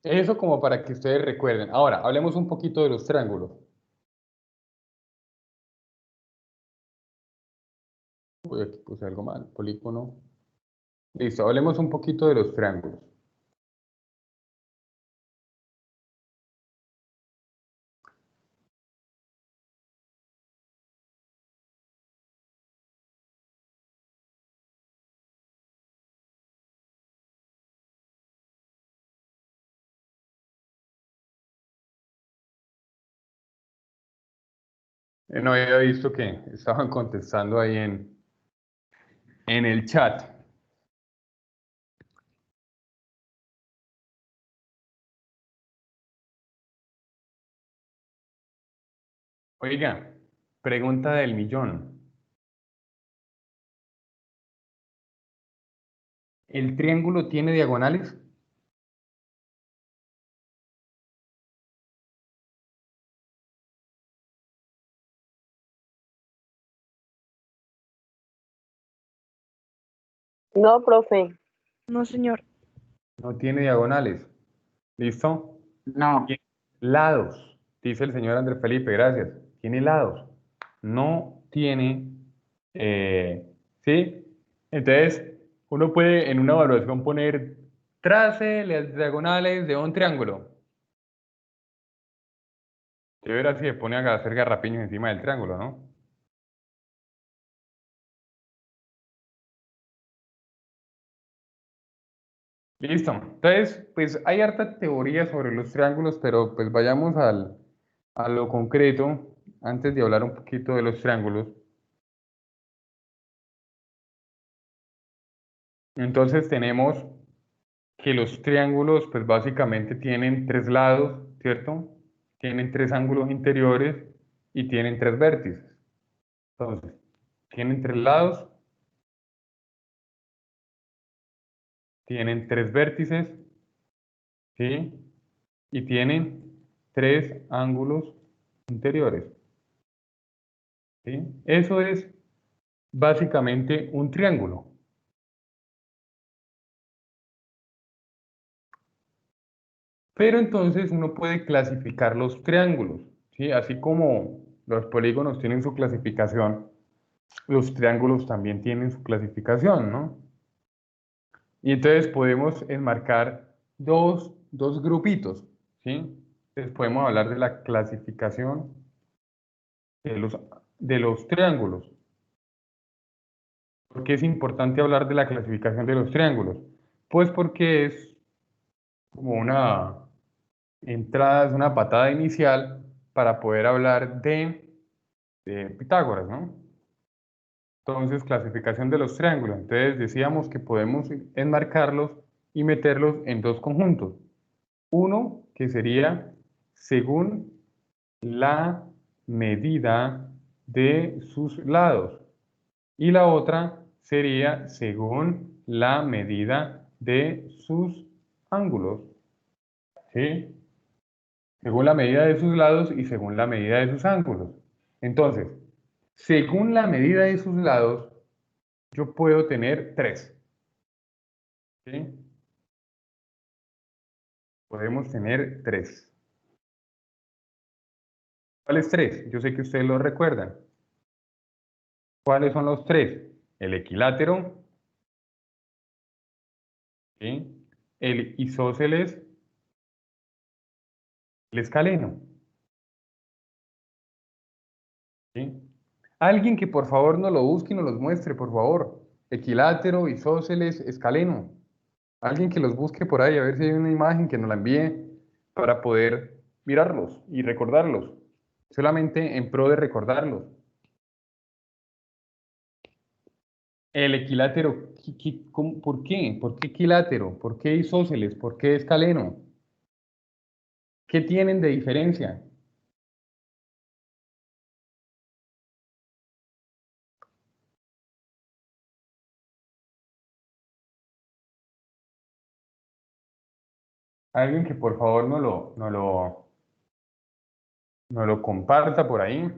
eso como para que ustedes recuerden. Ahora, hablemos un poquito de los triángulos. Uy, aquí puse algo mal, polígono. Listo, hablemos un poquito de los triángulos. No había visto que estaban contestando ahí en el chat. Oiga, pregunta del millón. ¿El triángulo tiene diagonales?
No, profe.
No, señor.
No tiene diagonales. ¿Listo?
No.
Tiene lados, dice el señor Andrés Felipe, gracias. Tiene lados. No tiene, ¿sí? Entonces, uno puede en una evaluación poner trace las diagonales de un triángulo. De veras si se pone a hacer garrapiños encima del triángulo, ¿no? Listo. Entonces, pues hay harta teoría sobre los triángulos, pero pues vayamos a lo concreto antes de hablar un poquito de los triángulos. Entonces tenemos que los triángulos pues básicamente tienen tres lados, ¿cierto? Tienen tres ángulos interiores y tienen tres vértices. Entonces, tienen tres lados, tienen tres vértices, ¿sí? Y tienen tres ángulos interiores, ¿sí? Eso es básicamente un triángulo. Pero entonces uno puede clasificar los triángulos, ¿sí? Así como los polígonos tienen su clasificación, los triángulos también tienen su clasificación, ¿no? Y entonces podemos enmarcar dos grupitos, ¿sí? Entonces podemos hablar de la clasificación de los triángulos. ¿Por qué es importante hablar de la clasificación de los triángulos? Pues porque es como una entrada, es una patada inicial para poder hablar de Pitágoras, ¿no? Entonces, clasificación de los triángulos. Entonces, decíamos que podemos enmarcarlos y meterlos en dos conjuntos. Uno que sería según la medida de sus lados. Y la otra sería según la medida de sus ángulos. ¿Sí? Según la medida de sus lados y según la medida de sus ángulos. Entonces, según la medida de sus lados, yo puedo tener tres. ¿Sí? Podemos tener tres. ¿Cuáles tres? Yo sé que ustedes lo recuerdan. ¿Cuáles son los tres? El equilátero, ¿sí? El isósceles, el escaleno. ¿Sí? Alguien que por favor nos lo busque y nos los muestre, por favor. Equilátero, isósceles, escaleno. Alguien que los busque por ahí, a ver si hay una imagen que nos la envíe para poder mirarlos y recordarlos. Solamente en pro de recordarlos. El equilátero, ¿por qué? ¿Por qué equilátero? ¿Por qué isósceles? ¿Por qué escaleno? ¿Qué tienen de diferencia? Alguien que por favor nos lo comparta por ahí.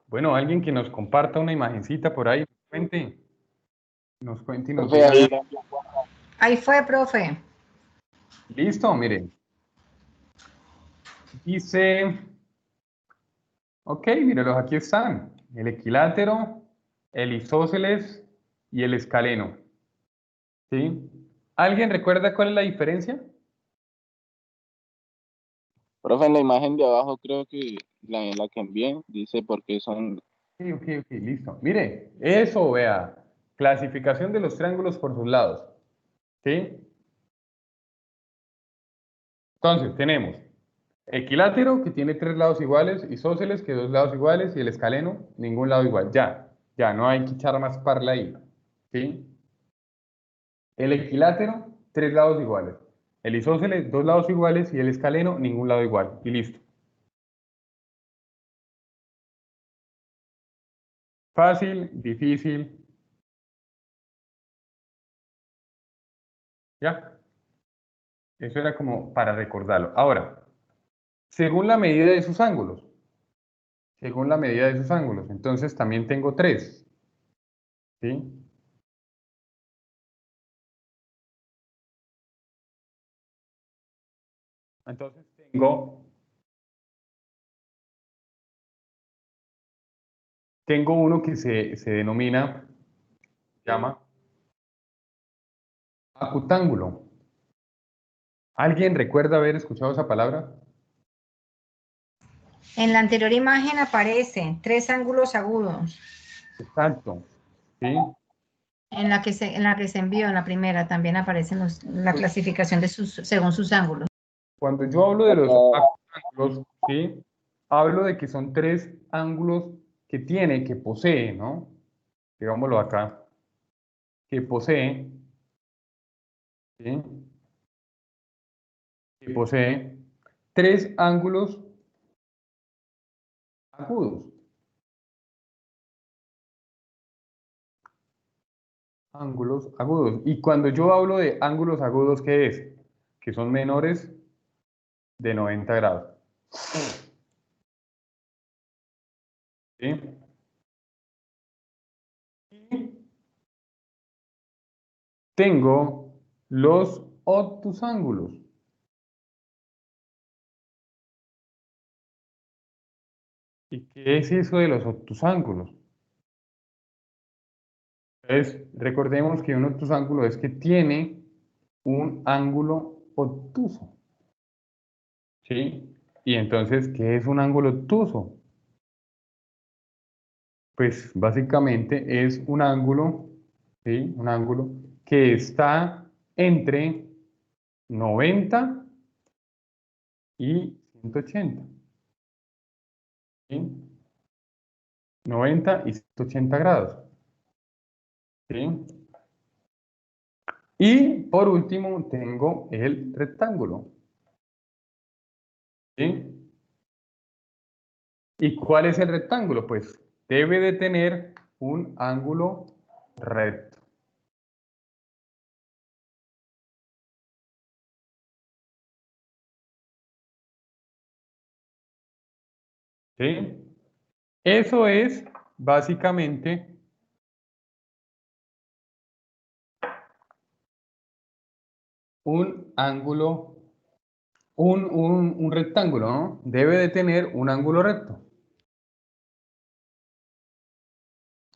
Bueno, alguien que nos comparta una imagencita por ahí, nos cuente y nos
Profe,
diga.
ahí,
Ahí fue, profe.
Listo, miren. Dice, ok, mírenlos, aquí están. El equilátero, el isósceles y el escaleno. ¿Sí? ¿Alguien recuerda cuál es la diferencia?
profe, en la imagen de abajo creo que la que envié dice por qué son.
Ok, listo. Mire, eso, vea. Clasificación de los triángulos por sus lados. ¿Sí? Entonces, tenemos equilátero, que tiene tres lados iguales, isósceles, que dos lados iguales, y el escaleno, ningún lado igual. Ya, no hay que echar más parla ahí. ¿Sí? El equilátero, tres lados iguales. El isósceles, dos lados iguales, y el escaleno, ningún lado igual. Y listo. Fácil, difícil. ¿Ya? Eso era como para recordarlo. Ahora, según la medida de sus ángulos. Según la medida de sus ángulos. Entonces también tengo tres. ¿Sí? Entonces tengo tengo uno que se denomina, se llama acutángulo. ¿Alguien recuerda haber escuchado esa palabra?
En la anterior imagen aparecen 3 ángulos agudos.
Exacto. ¿Sí?
En la que se envió, en la primera, también aparecen la clasificación de según sus ángulos.
Cuando yo hablo de los ángulos, ¿sí? Hablo de que son 3 ángulos que tiene, que posee, ¿no? Digámoslo acá. Que posee, ¿sí? Que posee 3 ángulos agudos. Ángulos agudos. Y cuando yo hablo de ángulos agudos, ¿qué es? Que son menores de 90 grados. ¿Sí? Tengo los obtusángulos. ¿Y qué es eso de los obtusángulos? Entonces, recordemos que un obtusángulo es que tiene un ángulo obtuso. ¿Sí? Y entonces, ¿qué es un ángulo obtuso? Pues básicamente es un ángulo, ¿sí? Un ángulo que está entre 90 y 180. ¿Sí? 90 y 180 grados. ¿Sí? Y por último tengo el rectángulo. ¿Sí? ¿Y cuál es el rectángulo? Pues debe de tener un ángulo recto. ¿Sí? Eso es básicamente un ángulo, un rectángulo, ¿no? Debe de tener un ángulo recto.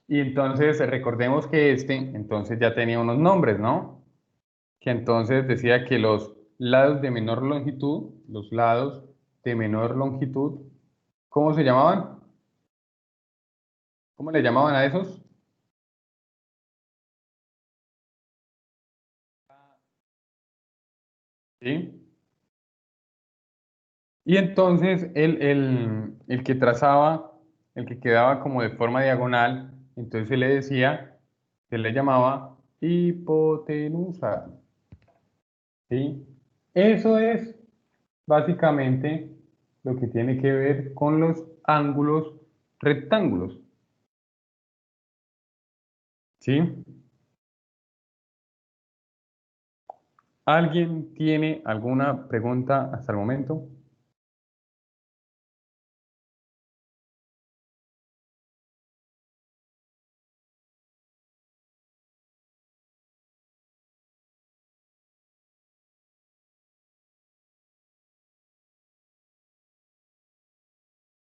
Y entonces recordemos que entonces ya tenía unos nombres, ¿no? Que entonces decía que los lados de menor longitud, los lados de menor longitud, ¿cómo se llamaban? ¿Cómo le llamaban a esos? ¿Sí? Y entonces el que trazaba, el que quedaba como de forma diagonal, entonces se le decía, se le llamaba hipotenusa. ¿Sí? Eso es básicamente lo que tiene que ver con los ángulos rectángulos. ¿Sí? ¿Alguien tiene alguna pregunta hasta el momento?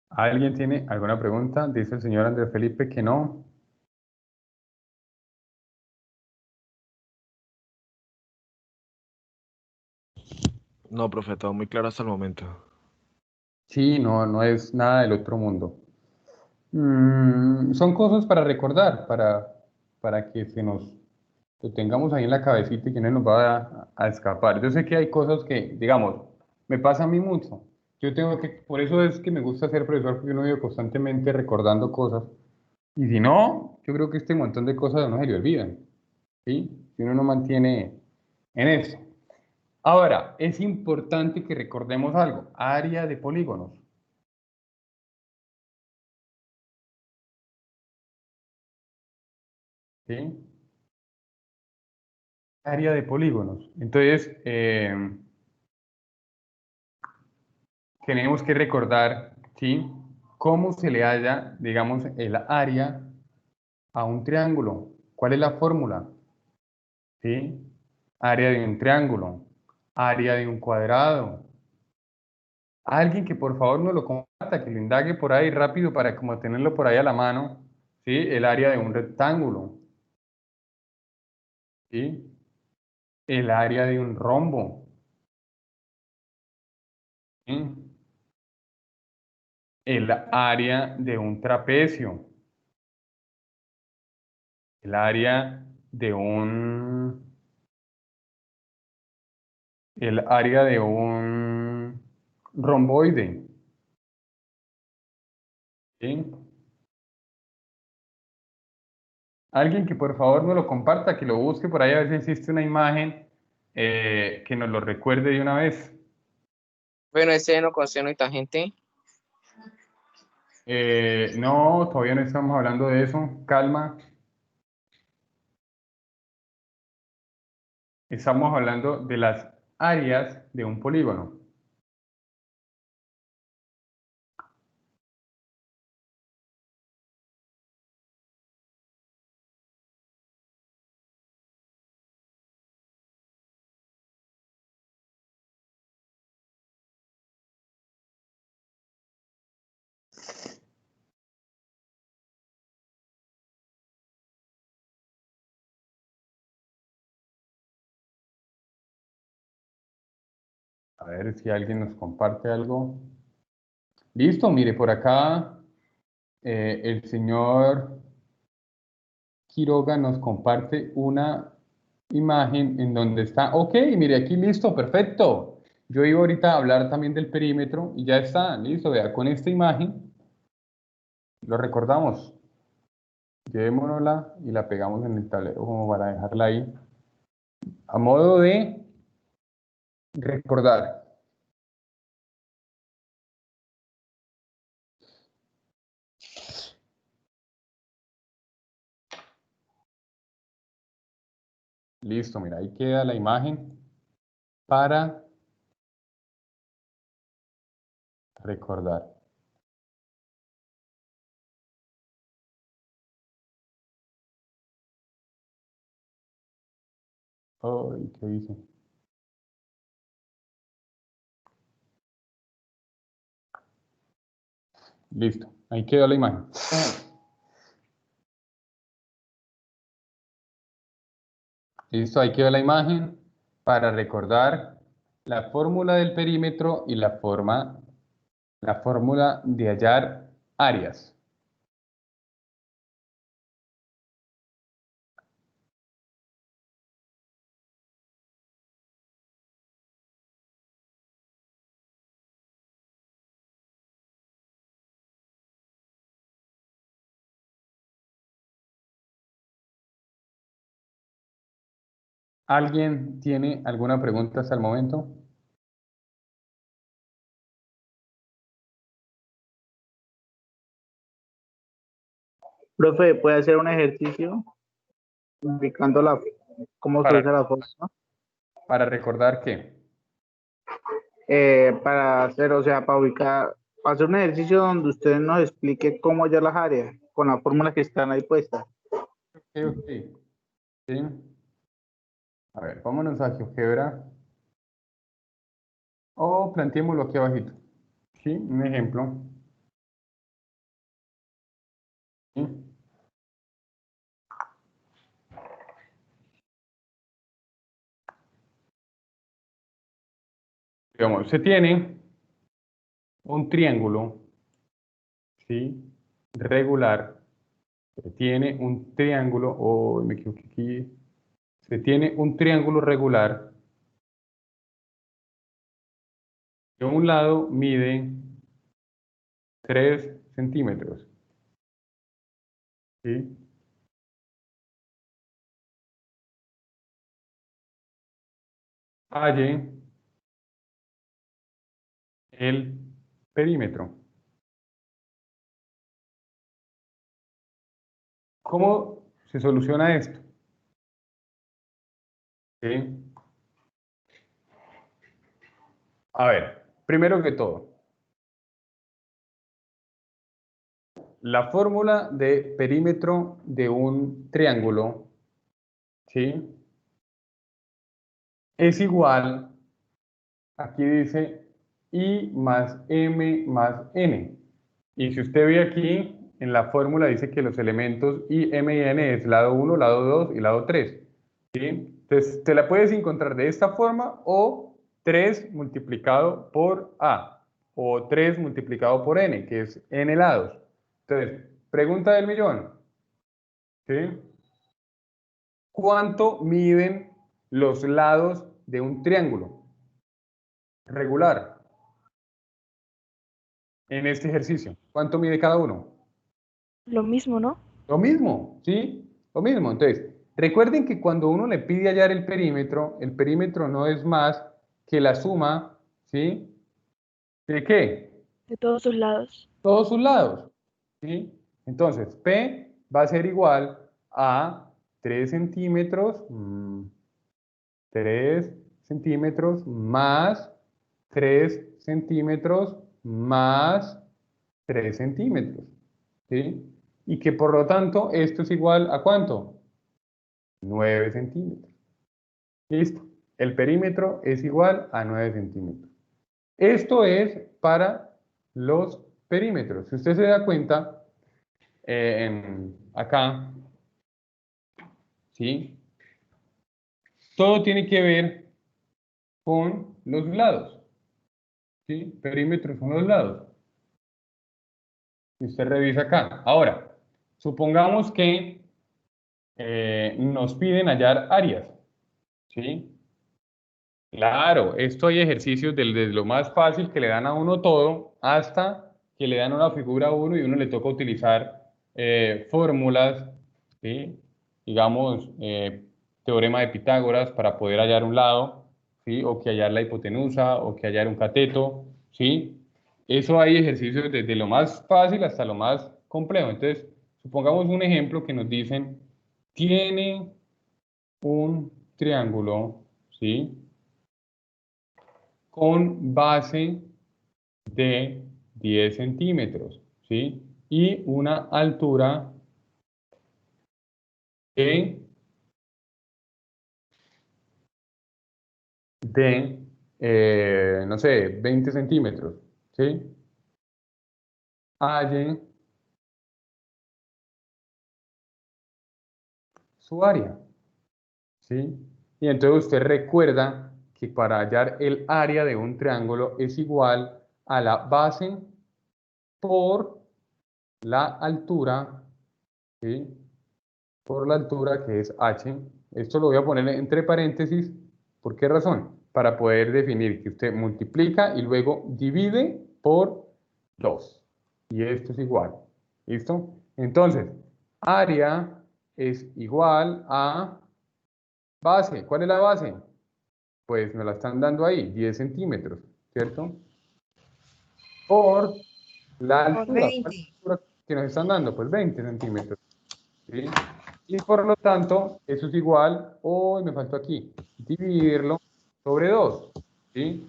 ¿Alguien tiene alguna pregunta? Dice el señor Andrés Felipe que no.
No, profe, todo muy claro hasta el momento.
Sí, no, no es nada del otro mundo. Son cosas para recordar, para que se nos lo tengamos ahí en la cabecita y que no nos va a escapar. Yo sé que hay cosas que, digamos, me pasa a mí mucho. Yo tengo que, por eso es que me gusta ser profesor, porque uno vive constantemente recordando cosas. Y si no, yo creo que este montón de cosas a uno se le olvidan, ¿sí? Si uno no mantiene en eso. Ahora, es importante que recordemos algo, área de polígonos. ¿Sí? Área de polígonos. Entonces, tenemos que recordar, ¿sí? Cómo se le halla, digamos, el área a un triángulo. ¿Cuál es la fórmula? ¿Sí? Área de un triángulo, área de un cuadrado. Alguien que por favor nos lo comparta, que lo indague por ahí rápido para como tenerlo por ahí a la mano ¿sí? El área de un rectángulo, ¿sí? El área de un rombo, ¿sí? El área de un trapecio, el área de el área de un romboide, ¿sí? Alguien que por favor me lo comparta, que lo busque por ahí a ver si existe una imagen que nos lo recuerde de una vez.
Bueno, seno, coseno y tangente.
No, todavía no estamos hablando de eso. Calma. Estamos hablando de las áreas de un polígono. A ver si alguien nos comparte algo. Listo, mire, por acá el señor Quiroga nos comparte una imagen en donde está, ok, mire aquí, listo, perfecto. Yo iba ahorita a hablar también del perímetro y ya está, listo, vea, con esta imagen lo recordamos. Llevémonosla y la pegamos en el tablero como para dejarla ahí. A modo de recordar. Listo, mira, ahí queda la imagen para recordar. Ay, ¿qué dice? Listo, ahí quedó la imagen. Listo, ahí quedó la imagen para recordar la fórmula del perímetro y la fórmula de hallar áreas. ¿Alguien tiene alguna pregunta hasta el momento?
Profe, ¿puede hacer un ejercicio indicando cómo se
Para,
usa la fórmula?
para recordar que,
Para hacer, o sea, para ubicar, para hacer un ejercicio donde usted nos explique cómo hallar las áreas con las fórmulas que están ahí puestas.
ok, ¿sí? A ver, vámonos a GeoGebra o planteémoslo aquí abajito. ¿Sí? Un ejemplo. ¿Sí? Digamos, se tiene un triángulo, ¿sí? Regular. Se tiene un triángulo, oh, me equivoqué aquí. Se tiene un triángulo regular. De un lado mide 3 centímetros. ¿Sí? Halle el perímetro. ¿Cómo se soluciona esto? ¿Sí? A ver, primero que todo, la fórmula de perímetro de un triángulo, ¿sí? Es igual, aquí dice I más M más N. Y si usted ve aquí, en la fórmula dice que los elementos I, M y N es lado 1, lado 2 y lado 3. ¿Sí? Entonces, te la puedes encontrar de esta forma o 3 multiplicado por A o 3 multiplicado por N, que es N lados. Entonces, pregunta del millón. ¿Sí? ¿Cuánto miden los lados de un triángulo regular en este ejercicio? ¿Cuánto mide cada uno?
Lo mismo, ¿no?
Lo mismo, ¿sí? Lo mismo. Entonces, recuerden que cuando uno le pide hallar el perímetro no es más que la suma, ¿sí? ¿De qué?
De todos sus lados.
Todos sus lados, ¿sí? Entonces, P va a ser igual a 3 centímetros, 3 centímetros más 3 centímetros más 3 centímetros, ¿sí? Y que por lo tanto esto es igual a ¿cuánto? 9 centímetros. Listo. El perímetro es igual a 9 centímetros. Esto es para los perímetros. Si usted se da cuenta, acá, ¿sí? Todo tiene que ver con los lados, ¿sí? Perímetros son los lados. Si usted revisa acá. Ahora, supongamos que nos piden hallar áreas, ¿sí? Claro, esto hay ejercicios desde lo más fácil que le dan a uno todo hasta que le dan una figura a uno y uno le toca utilizar fórmulas, ¿sí? Digamos, teorema de Pitágoras para poder hallar un lado, ¿sí? O que hallar la hipotenusa, o que hallar un cateto, ¿sí? Eso hay ejercicios desde lo más fácil hasta lo más complejo. Entonces, supongamos un ejemplo que nos dicen, tiene un triángulo, ¿sí? Con base de 10 centímetros, ¿sí? Y una altura no sé, 20 centímetros, ¿sí? Halle su área, ¿sí? Y entonces usted recuerda que para hallar el área de un triángulo es igual a la base por la altura, ¿sí? Por la altura que es h. Esto lo voy a poner entre paréntesis. ¿Por qué razón? Para poder definir que usted multiplica y luego divide por 2. Y esto es igual. ¿Listo? Entonces, área es igual a base. ¿Cuál es la base? Pues me la están dando ahí, 10 centímetros, ¿cierto? Por la
Por
altura. ¿Cuál es
20.
la altura que nos están dando? Pues 20 centímetros. ¿Sí? Y por lo tanto, eso es igual, me faltó aquí, dividirlo sobre 2. ¿Sí?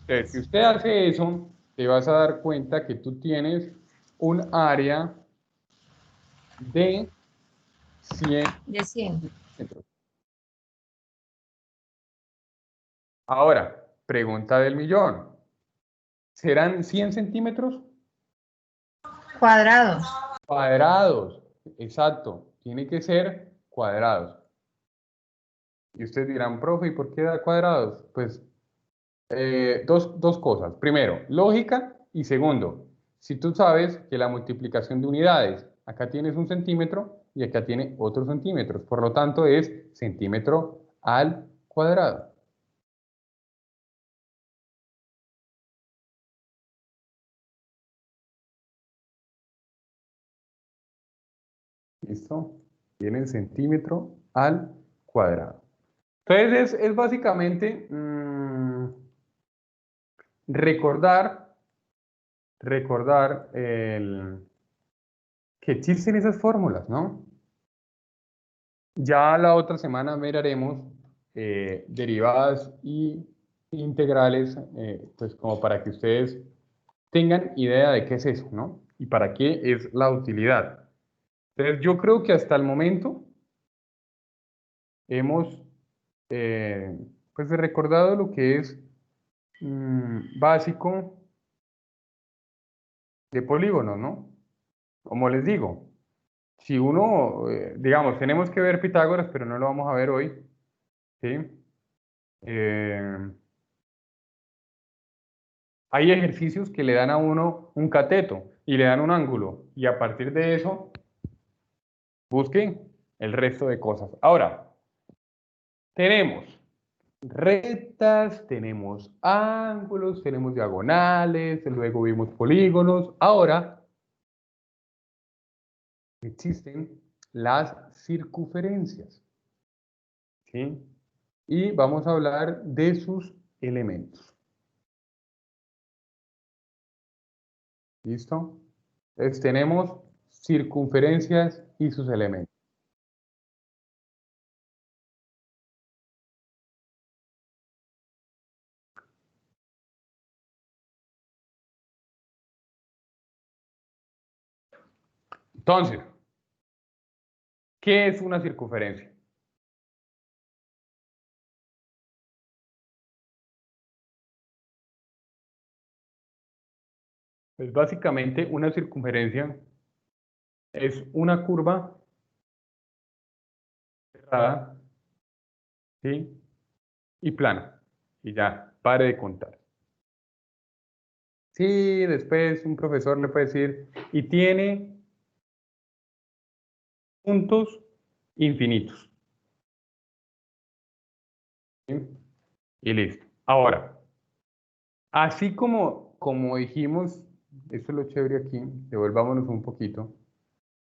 Entonces, si usted hace eso, te vas a dar cuenta que tú tienes un área de 100
De 100.
metros. Ahora, pregunta del millón. ¿Serán 100 centímetros?
Cuadrados.
Cuadrados. Exacto. Tiene que ser cuadrados. Y ustedes dirán, profe, ¿y por qué da cuadrados? Pues dos cosas. Primero, lógica y segundo, si tú sabes que la multiplicación de unidades, acá tienes un centímetro y acá tiene otros centímetros, por lo tanto es centímetro al cuadrado. ¿Listo? Tienen centímetro al cuadrado. Entonces es básicamente recordar que existen esas fórmulas, ¿no? Ya la otra semana miraremos derivadas y integrales, pues como para que ustedes tengan idea de qué es eso, ¿no? Y para qué es la utilidad. Entonces yo creo que hasta el momento hemos pues recordado lo que es básico de polígonos, ¿no? como les digo, si uno, digamos, tenemos que ver Pitágoras, pero no lo vamos a ver hoy, ¿sí? Hay ejercicios que le dan a uno un cateto y le dan un ángulo, y a partir de eso, busquen el resto de cosas. Ahora, tenemos rectas, tenemos ángulos, tenemos diagonales, luego vimos polígonos. Ahora existen las circunferencias, ¿sí? Y vamos a hablar de sus elementos. ¿Listo? Entonces tenemos circunferencias y sus elementos. Entonces, ¿qué es una circunferencia? Pues básicamente una circunferencia es una curva cerrada, ¿sí? Y plana. Y ya, pare de contar. Sí, después un profesor le puede decir, y tiene puntos infinitos. ¿Sí? Y listo. Ahora, así como dijimos, esto es lo chévere aquí, devolvámonos un poquito.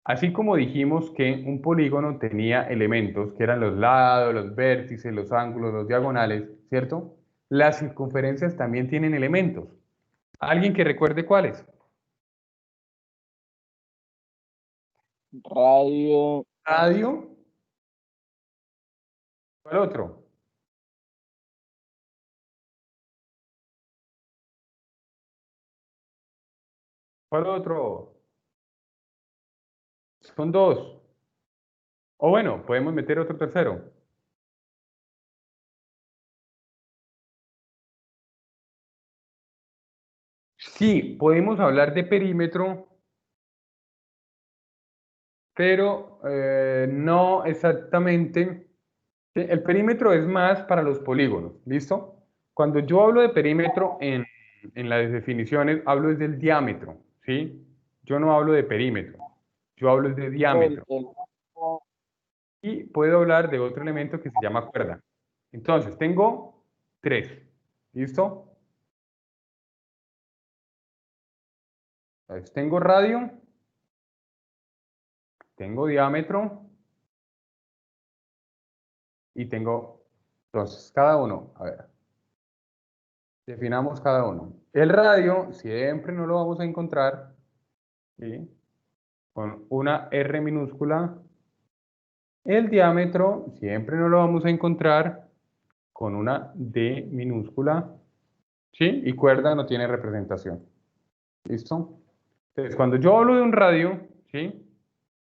Así como dijimos que un polígono tenía elementos, que eran los lados, los vértices, los ángulos, los diagonales, ¿cierto? Las circunferencias también tienen elementos. ¿Alguien que recuerde cuáles?
Radio,
Radio. ¿Cuál otro? ¿Cuál otro? Son dos. O bueno, podemos meter otro tercero. Sí, podemos hablar de perímetro, pero no exactamente. Sí, el perímetro es más para los polígonos, ¿listo? Cuando yo hablo de perímetro en las definiciones, hablo es del diámetro, ¿sí? Yo no hablo de perímetro, yo hablo es de
el,
diámetro.
el-
Y puedo hablar de otro elemento que se llama cuerda. Entonces, tengo tres, ¿listo? Entonces, tengo radio, tengo diámetro y tengo, entonces, cada uno, a ver, definamos cada uno. El radio siempre no lo vamos a encontrar, ¿sí? Con una R minúscula. El diámetro siempre no lo vamos a encontrar con una D minúscula, ¿sí? Y cuerda no tiene representación. ¿Listo? Entonces, cuando yo hablo de un radio, ¿sí?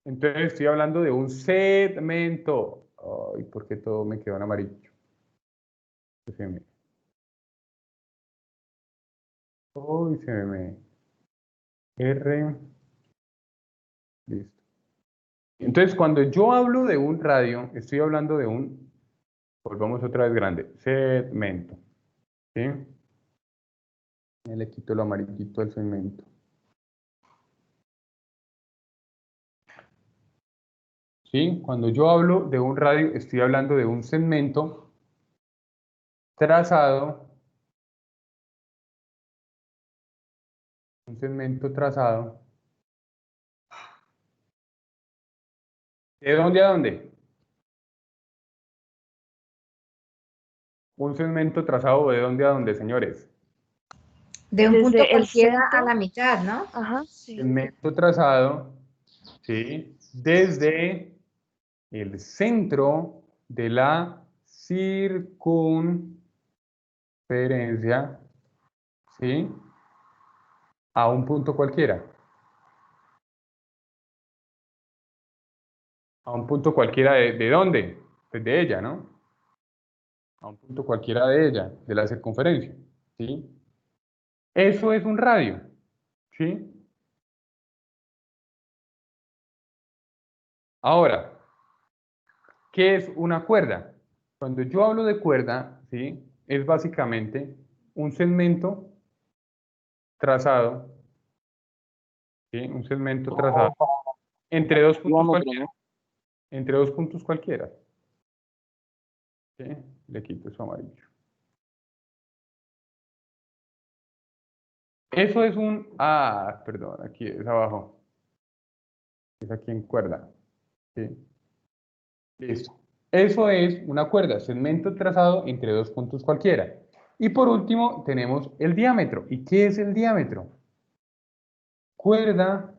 Entonces estoy hablando de un segmento. Ay, ¿por qué todo me quedó en amarillo? Uy, se me... R. Listo. Entonces, cuando yo hablo de un radio, estoy hablando de un, volvamos otra vez grande, segmento. ¿Sí? Le quito lo amarillito al segmento. ¿Sí? Cuando yo hablo de un radio, estoy hablando de un segmento trazado, un segmento trazado. ¿De dónde a dónde? Un segmento trazado de dónde a dónde, señores.
De un punto
Desde el
cualquiera a
centro.
la mitad, ¿no?
Ajá, sí.
Segmento trazado, ¿sí? Desde el centro de la circunferencia, ¿sí? A un punto cualquiera. A un punto cualquiera de dónde? Pues de ella, ¿no? A un punto cualquiera de ella, de la circunferencia, ¿sí? Eso es un radio, ¿sí? Ahora, ¿qué es una cuerda? Cuando yo hablo de cuerda, ¿sí? Es básicamente un segmento trazado, ¿sí? Un segmento trazado entre dos puntos
Diámetro,
cualquiera.
¿no?
Entre dos puntos cualquiera. ¿Sí? Le quito eso amarillo. Eso es un... Ah, perdón, aquí es abajo. Es aquí en cuerda. ¿Sí? Listo. Eso es una cuerda, segmento trazado entre dos puntos cualquiera. Y por último tenemos el diámetro. ¿Y qué es el diámetro? Cuerda,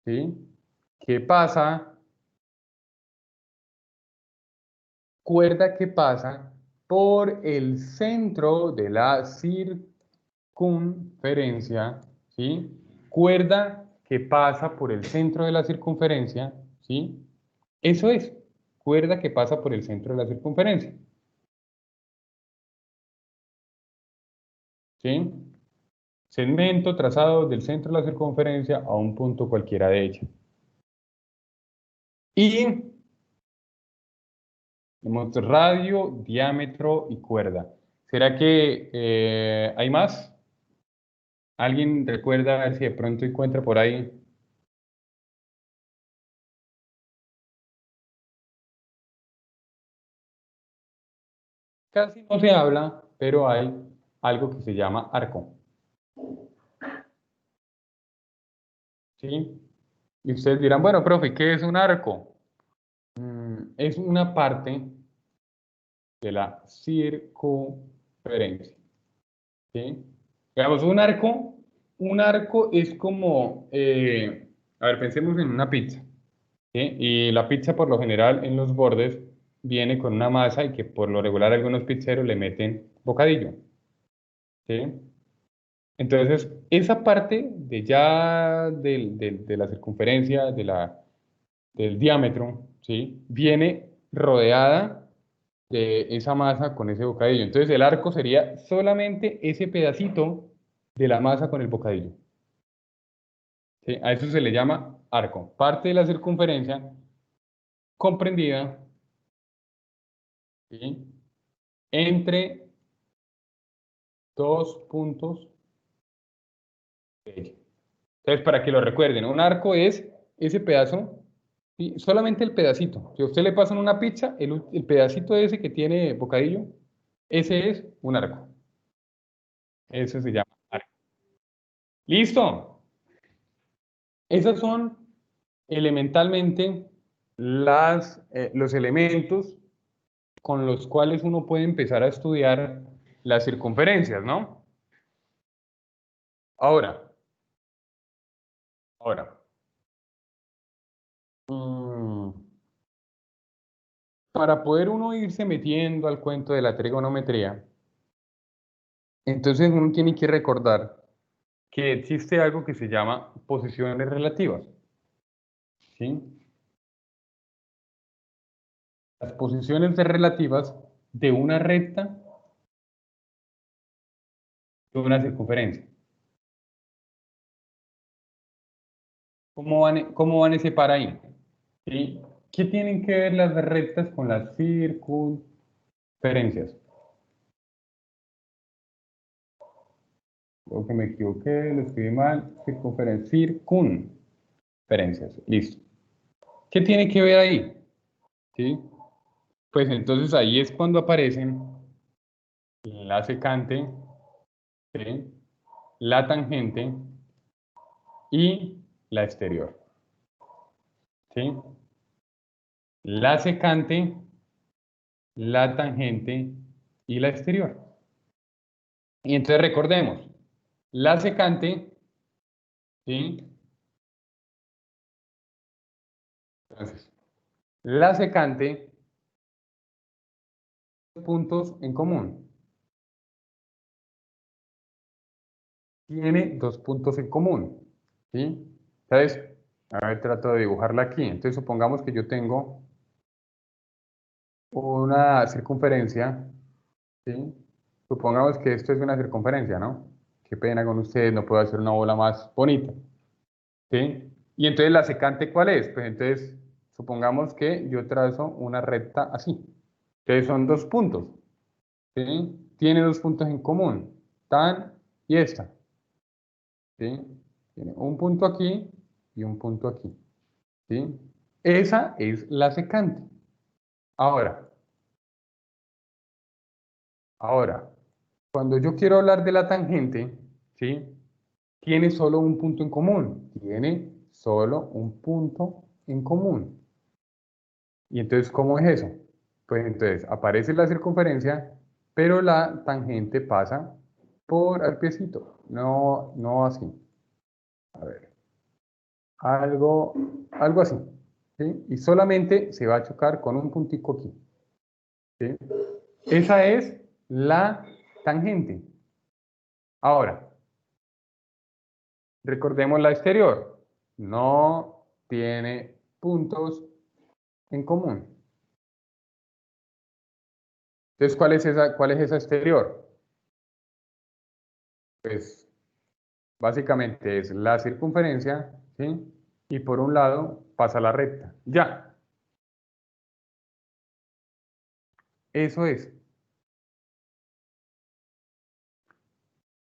¿sí? Que pasa, cuerda que pasa por el centro de la circunferencia, ¿sí? Cuerda que pasa por el centro de la circunferencia, ¿sí? Eso es, cuerda que pasa por el centro de la circunferencia, ¿sí? Segmento trazado del centro de la circunferencia a un punto cualquiera de ella. Y tenemos radio, diámetro y cuerda. ¿Será que hay más? ¿Alguien recuerda a ver si de pronto encuentra por ahí? Casi no se habla, pero hay algo que se llama arco. ¿Sí? Y ustedes dirán, bueno, profe, ¿qué es un arco? Es una parte de la circunferencia. ¿Sí? Digamos, un arco es como, a ver, pensemos en una pizza. ¿Sí? Y la pizza por lo general en los bordes viene con una masa y que por lo regular algunos pizzeros le meten bocadillo. ¿Sí? Entonces, esa parte de ya de la circunferencia, del diámetro, ¿sí? Viene rodeada de esa masa con ese bocadillo. Entonces, el arco sería solamente ese pedacito de la masa con el bocadillo. ¿Sí? A eso se le llama arco. Parte de la circunferencia comprendida, ¿sí? Entre dos puntos de ella. Entonces, para que lo recuerden, un arco es ese pedazo, ¿sí? Solamente el pedacito. Si a usted le pasan una pizza, el pedacito ese que tiene bocadillo, ese es un arco. Eso se llama arco. ¿Listo? Esos son elementalmente los elementos con los cuales uno puede empezar a estudiar las circunferencias, ¿no? Ahora, mm, para poder uno irse metiendo al cuento de la trigonometría, entonces uno tiene que recordar que existe algo que se llama posiciones relativas, ¿sí? Las posiciones relativas de una recta de una circunferencia. ¿Cómo van ese par ahí? ¿Sí? ¿Qué tienen que ver las rectas con las circunferencias? Creo que me equivoqué, lo escribí mal. Circunferencias. Listo. ¿Qué tiene que ver ahí? ¿Sí? Pues entonces ahí es cuando aparecen la secante, ¿sí? La tangente y la exterior. ¿Sí? La secante, la tangente y la exterior. Y entonces recordemos, la secante, ¿sí? Entonces, la secante, puntos en común. Tiene dos puntos en común, ¿sí? Entonces, a ver, trato de dibujarla aquí. Entonces, supongamos que yo tengo una circunferencia, ¿sí? Supongamos que esto es una circunferencia, ¿no? Qué pena con ustedes, no puedo hacer una bola más bonita, ¿sí? Y entonces, ¿la secante cuál es? Pues entonces, supongamos que yo trazo una recta así. Entonces son dos puntos. ¿Sí? Tiene dos puntos en común, tan y esta. ¿Sí? Tiene un punto aquí y un punto aquí. ¿Sí? Esa es la secante. Ahora, cuando yo quiero hablar de la tangente, ¿sí? Tiene solo un punto en común. Tiene solo un punto en común. ¿Y entonces cómo es eso? Pues entonces aparece la circunferencia, pero la tangente pasa por el piecito. No, no así. A ver. Algo así. ¿Sí? Y solamente se va a chocar con un puntico aquí. ¿Sí? Esa es la tangente. Ahora, recordemos la exterior. No tiene puntos en común. Entonces, ¿cuál es esa exterior? Pues básicamente es la circunferencia, ¿sí? Y por un lado pasa la recta. Ya. Eso es.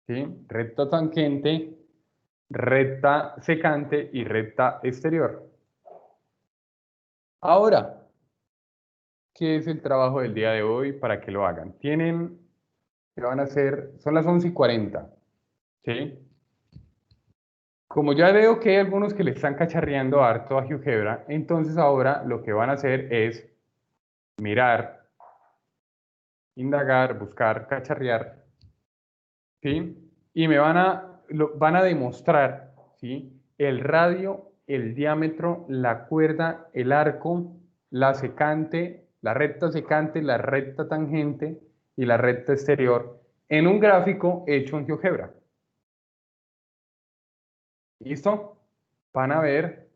¿Sí? Recta tangente, recta secante y recta exterior. Ahora, ¿qué es el trabajo del día de hoy para que lo hagan? ¿Qué van a hacer? Son las 11:40. ¿Sí? Como ya veo que hay algunos que le están cacharreando harto a GeoGebra, entonces ahora lo que van a hacer es mirar, indagar, buscar, cacharrear, ¿sí? Y van a demostrar, ¿sí? El radio, el diámetro, la cuerda, el arco, la secante, la recta secante, la recta tangente y la recta exterior en un gráfico hecho en GeoGebra. ¿Listo? Van a ver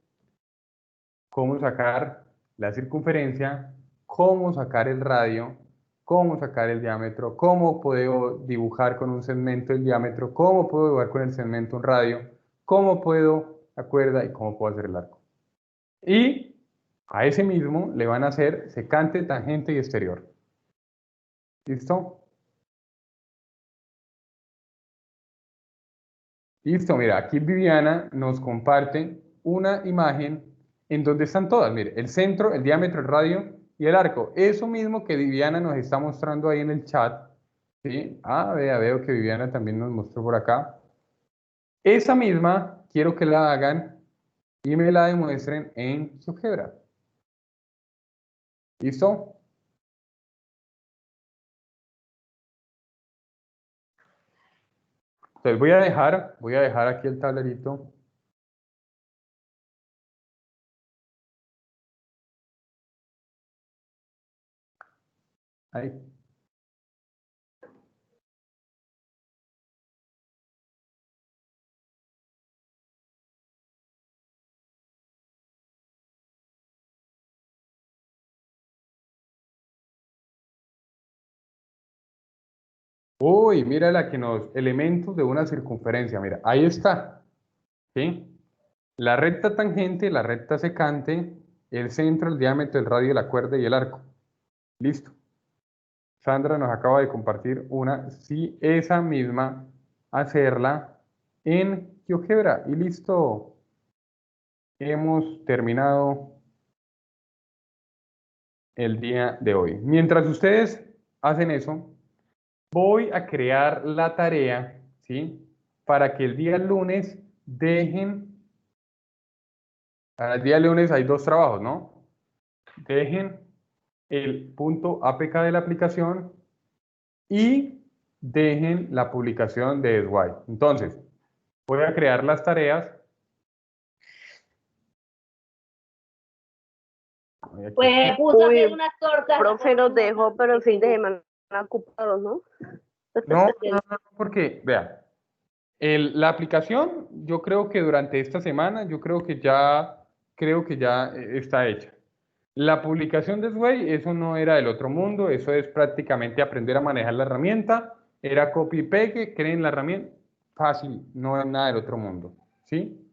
cómo sacar la circunferencia, cómo sacar el radio, cómo sacar el diámetro, cómo puedo dibujar con un segmento el diámetro, cómo puedo dibujar con el segmento un radio, cómo puedo la cuerda y cómo puedo hacer el arco. Y a ese mismo le van a hacer secante, tangente y exterior. ¿Listo? Listo, mira, aquí Viviana nos comparte una imagen en donde están todas. Mire, el centro, el diámetro, el radio y el arco. Eso mismo que Viviana nos está mostrando ahí en el chat. ¿Sí? Ah, veo que Viviana también nos mostró por acá. Esa misma quiero que la hagan y me la demuestren en GeoGebra. ¿Listo? Entonces voy a dejar aquí el tablerito. Ahí. Uy, mira elementos de una circunferencia, mira, ahí está, ¿sí? La recta tangente, la recta secante, el centro, el diámetro, el radio, la cuerda y el arco. Listo. Sandra nos acaba de compartir una, sí, esa misma, hacerla en GeoGebra. Y listo. Hemos terminado el día de hoy. Mientras ustedes hacen eso, voy a crear la tarea, ¿sí? Para que el día lunes para el día lunes hay dos trabajos, ¿no? Dejen el punto APK de la aplicación y dejen la publicación de SWI. Entonces, voy a crear las tareas.
Pues puso a hacer unas tortas. Profe nos dejó, pero el fin de semana ocupados, ¿no?
No, porque, vea, la aplicación, yo creo que durante esta semana, creo que ya está hecha. La publicación de Sway, eso no era del otro mundo, eso es prácticamente aprender a manejar la herramienta, era copy y pegue, creen la herramienta, fácil, no es nada del otro mundo, ¿sí?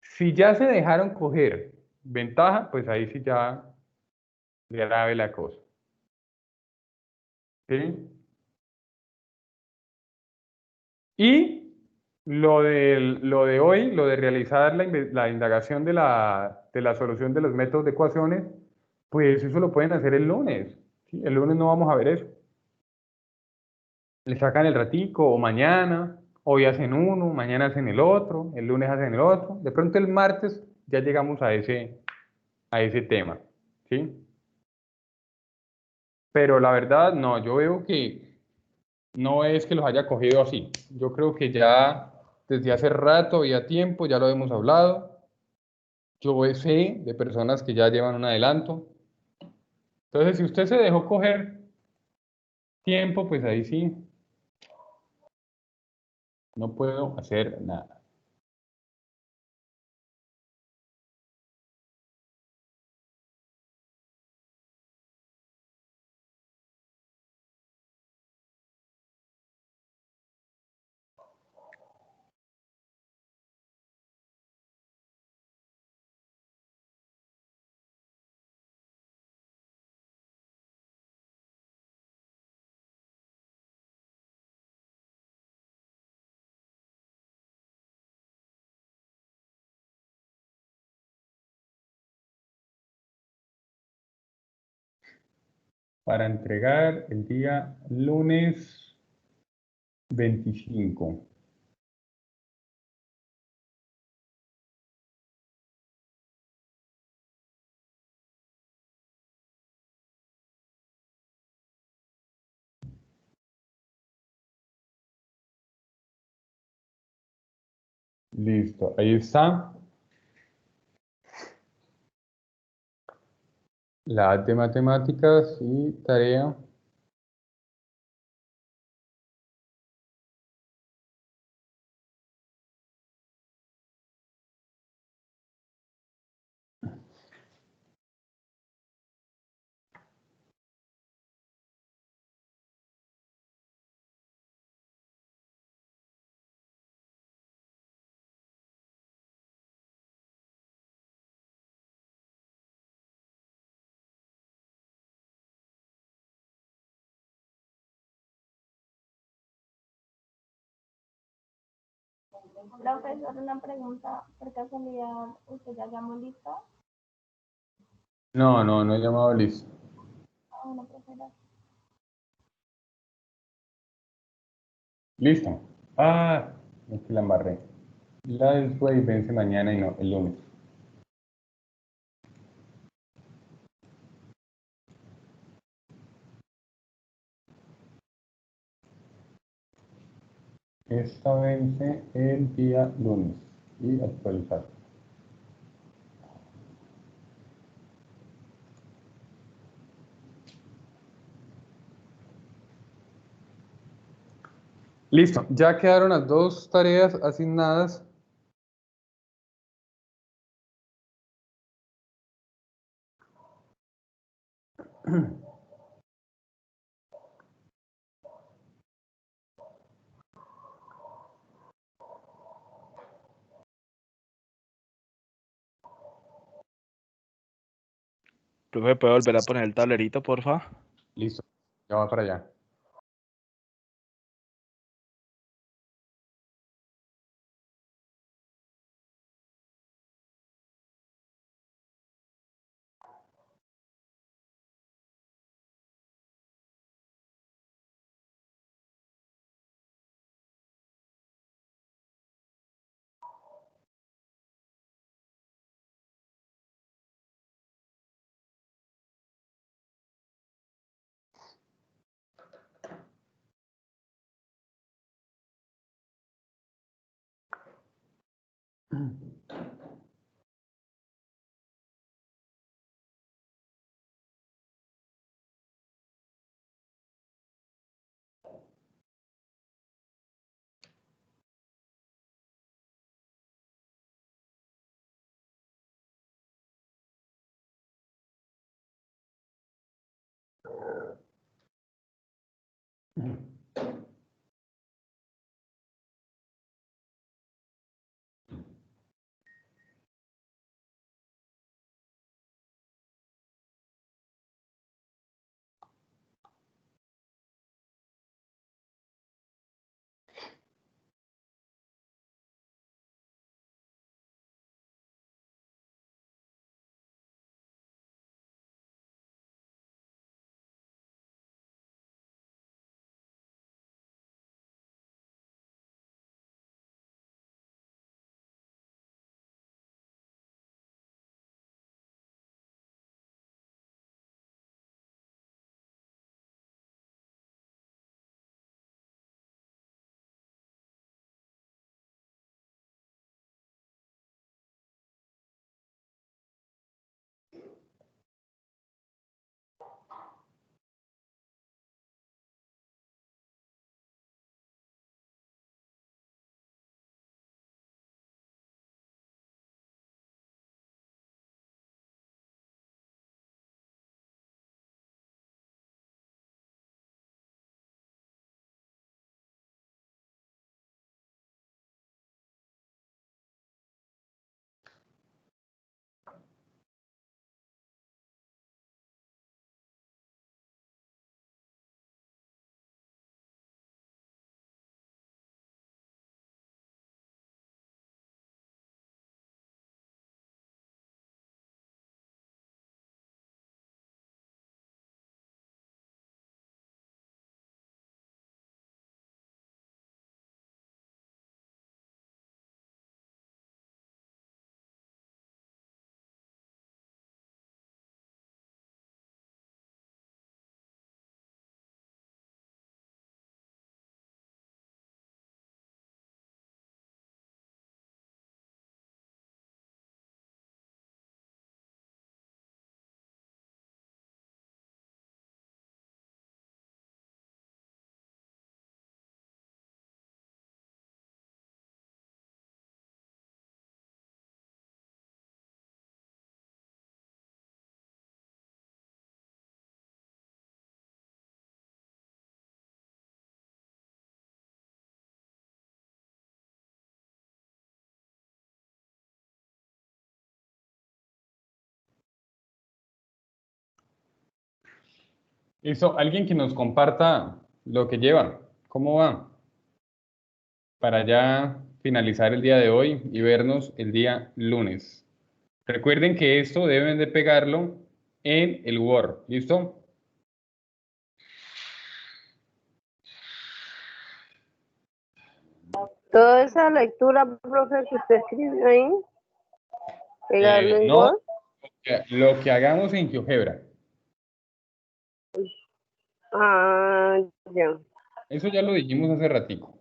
Si ya se dejaron coger ventaja, pues ahí sí ya grave la cosa. ¿Sí? Y lo de hoy, lo de realizar la indagación de la solución de los métodos de ecuaciones, pues eso lo pueden hacer el lunes. ¿Sí? El lunes no vamos a ver eso. Le sacan el ratico, o mañana, hoy hacen uno, mañana hacen el otro, el lunes hacen el otro. De pronto el martes ya llegamos a ese tema. ¿Sí? Pero la verdad, no, yo veo que no es que los haya cogido así. Yo creo que ya desde hace rato y a tiempo, ya lo hemos hablado. Yo sé de personas que ya llevan un adelanto. Entonces, si usted se dejó coger tiempo, pues ahí sí, no puedo hacer nada. Para entregar el día lunes 25. Listo, ahí está. La de matemáticas y tarea.
Profesor, una pregunta, por casualidad, ¿usted ya llamó lista?
No, no he llamado listo.
Ah, bueno, profesora.
Listo. Ah, es que la embarré. La del Sway vence mañana y no, el lunes. Esta vence el día lunes. Y actualizar. Listo, ya quedaron las dos tareas asignadas.
Profe, ¿puede volver a poner el tablerito, porfa?
Listo, ya va para allá. Listo, alguien que nos comparta lo que lleva, cómo va, para ya finalizar el día de hoy y vernos el día lunes. Recuerden que esto deben de pegarlo en el Word, ¿listo?
Toda esa lectura, profe, que usted escribió ahí, pegarlo en
No,
Word.
lo que hagamos en GeoGebra.
Ah, ya.
Eso ya lo dijimos hace ratico.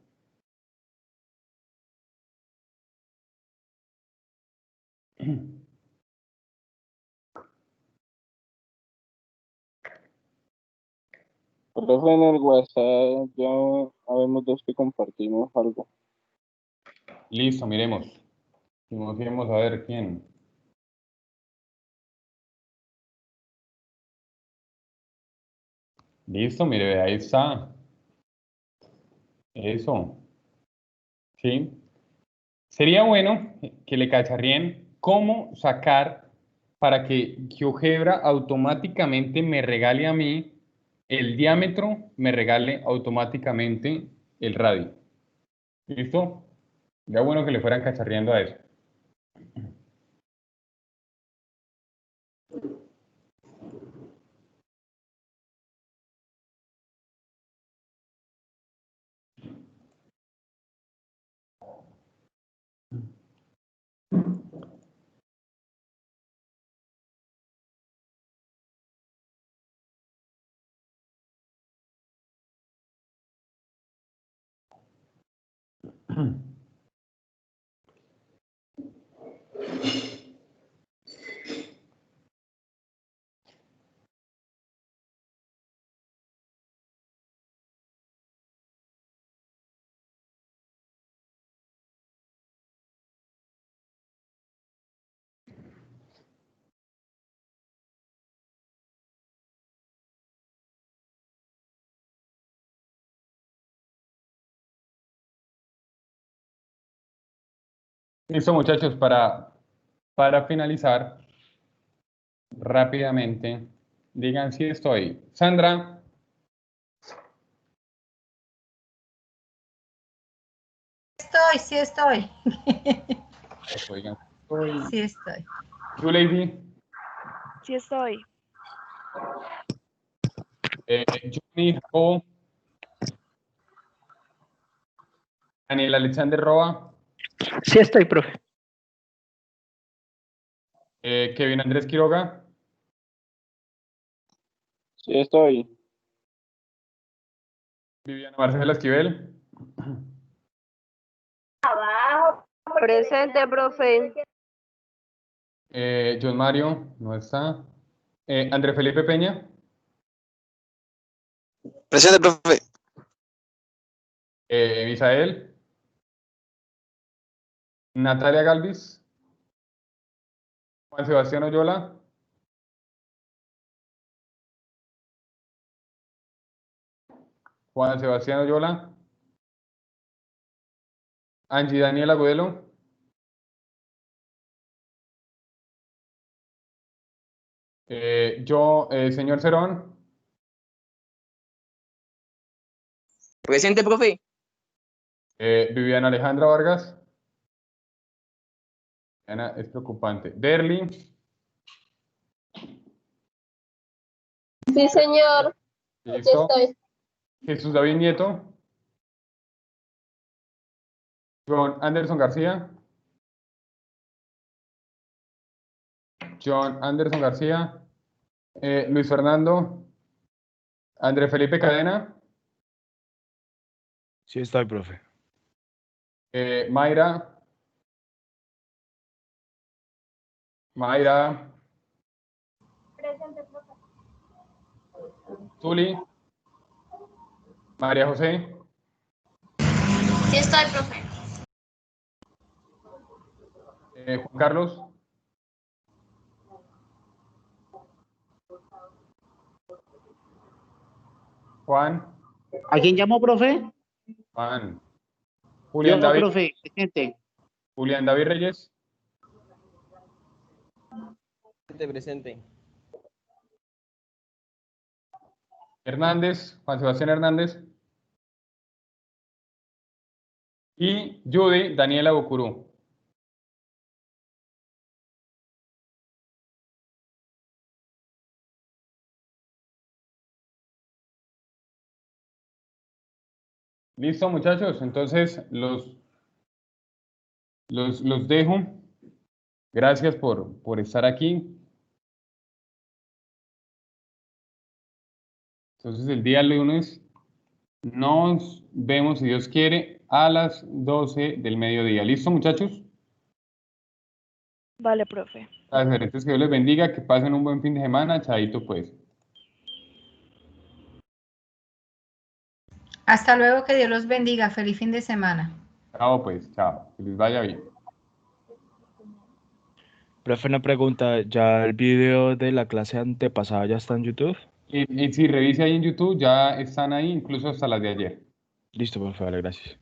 Profe, en el WhatsApp ya habemos dos que compartimos algo.
Listo, miremos. Miremos a ver quién. Listo, mire, ahí está. Eso. ¿Sí? Sería bueno que le cacharríen cómo sacar para que GeoGebra automáticamente me regale a mí el diámetro, me regale automáticamente el radio. ¿Listo? Sería bueno que le fueran cacharreando a eso. Listo, muchachos, para finalizar rápidamente, digan si estoy. Sandra,
Sí estoy.
oigan, estoy.
Sí estoy.
You, Lady,
Sí estoy.
Johnny, Jacobo, Daniel Alexander Roa,
Sí estoy, profe.
Kevin Andrés Quiroga,
Sí, estoy.
Viviana Marcela Esquivel,
Presente, profe.
John Mario, no está. André Felipe Peña,
Presente, profe.
Misael, Natalia Galvis, Juan Sebastián Oyola, Juan Sebastián Oyola, Angie Daniela Agudelo, señor Cerón,
Presente, profe.
Viviana Alejandra Vargas, Ana, es preocupante. Derly,
Sí, señor. Aquí
listo.
estoy.
Jesús David Nieto, John Anderson García, Luis Fernando, André Felipe Cadena,
Sí estoy, profe.
Mayra,
Presente, profe.
Tuli, María José,
Sí estoy, profe.
Juan Carlos, Juan,
¿A quién llamó, profe?
Juan,
Yo, profe, presente.
Julián David Reyes,
Presente.
Hernández, Juan Sebastián Hernández. Y Judy Daniela Bucurú. Listo, muchachos. Entonces los dejo. Gracias por estar aquí. Entonces el día lunes nos vemos, si Dios quiere, a las 12 del mediodía. ¿Listo, muchachos?
Vale, profe.
Entonces que Dios les bendiga, que pasen un buen fin de semana. Chaito, pues.
Hasta luego, que Dios los bendiga. Feliz fin de semana.
Chao, pues. Chao. Que les vaya bien.
Profe, una pregunta, ¿ya el video de la clase antepasada ya está en YouTube?
Y si revise ahí en YouTube, ya están ahí, incluso hasta las de ayer.
Listo, profe, vale, gracias.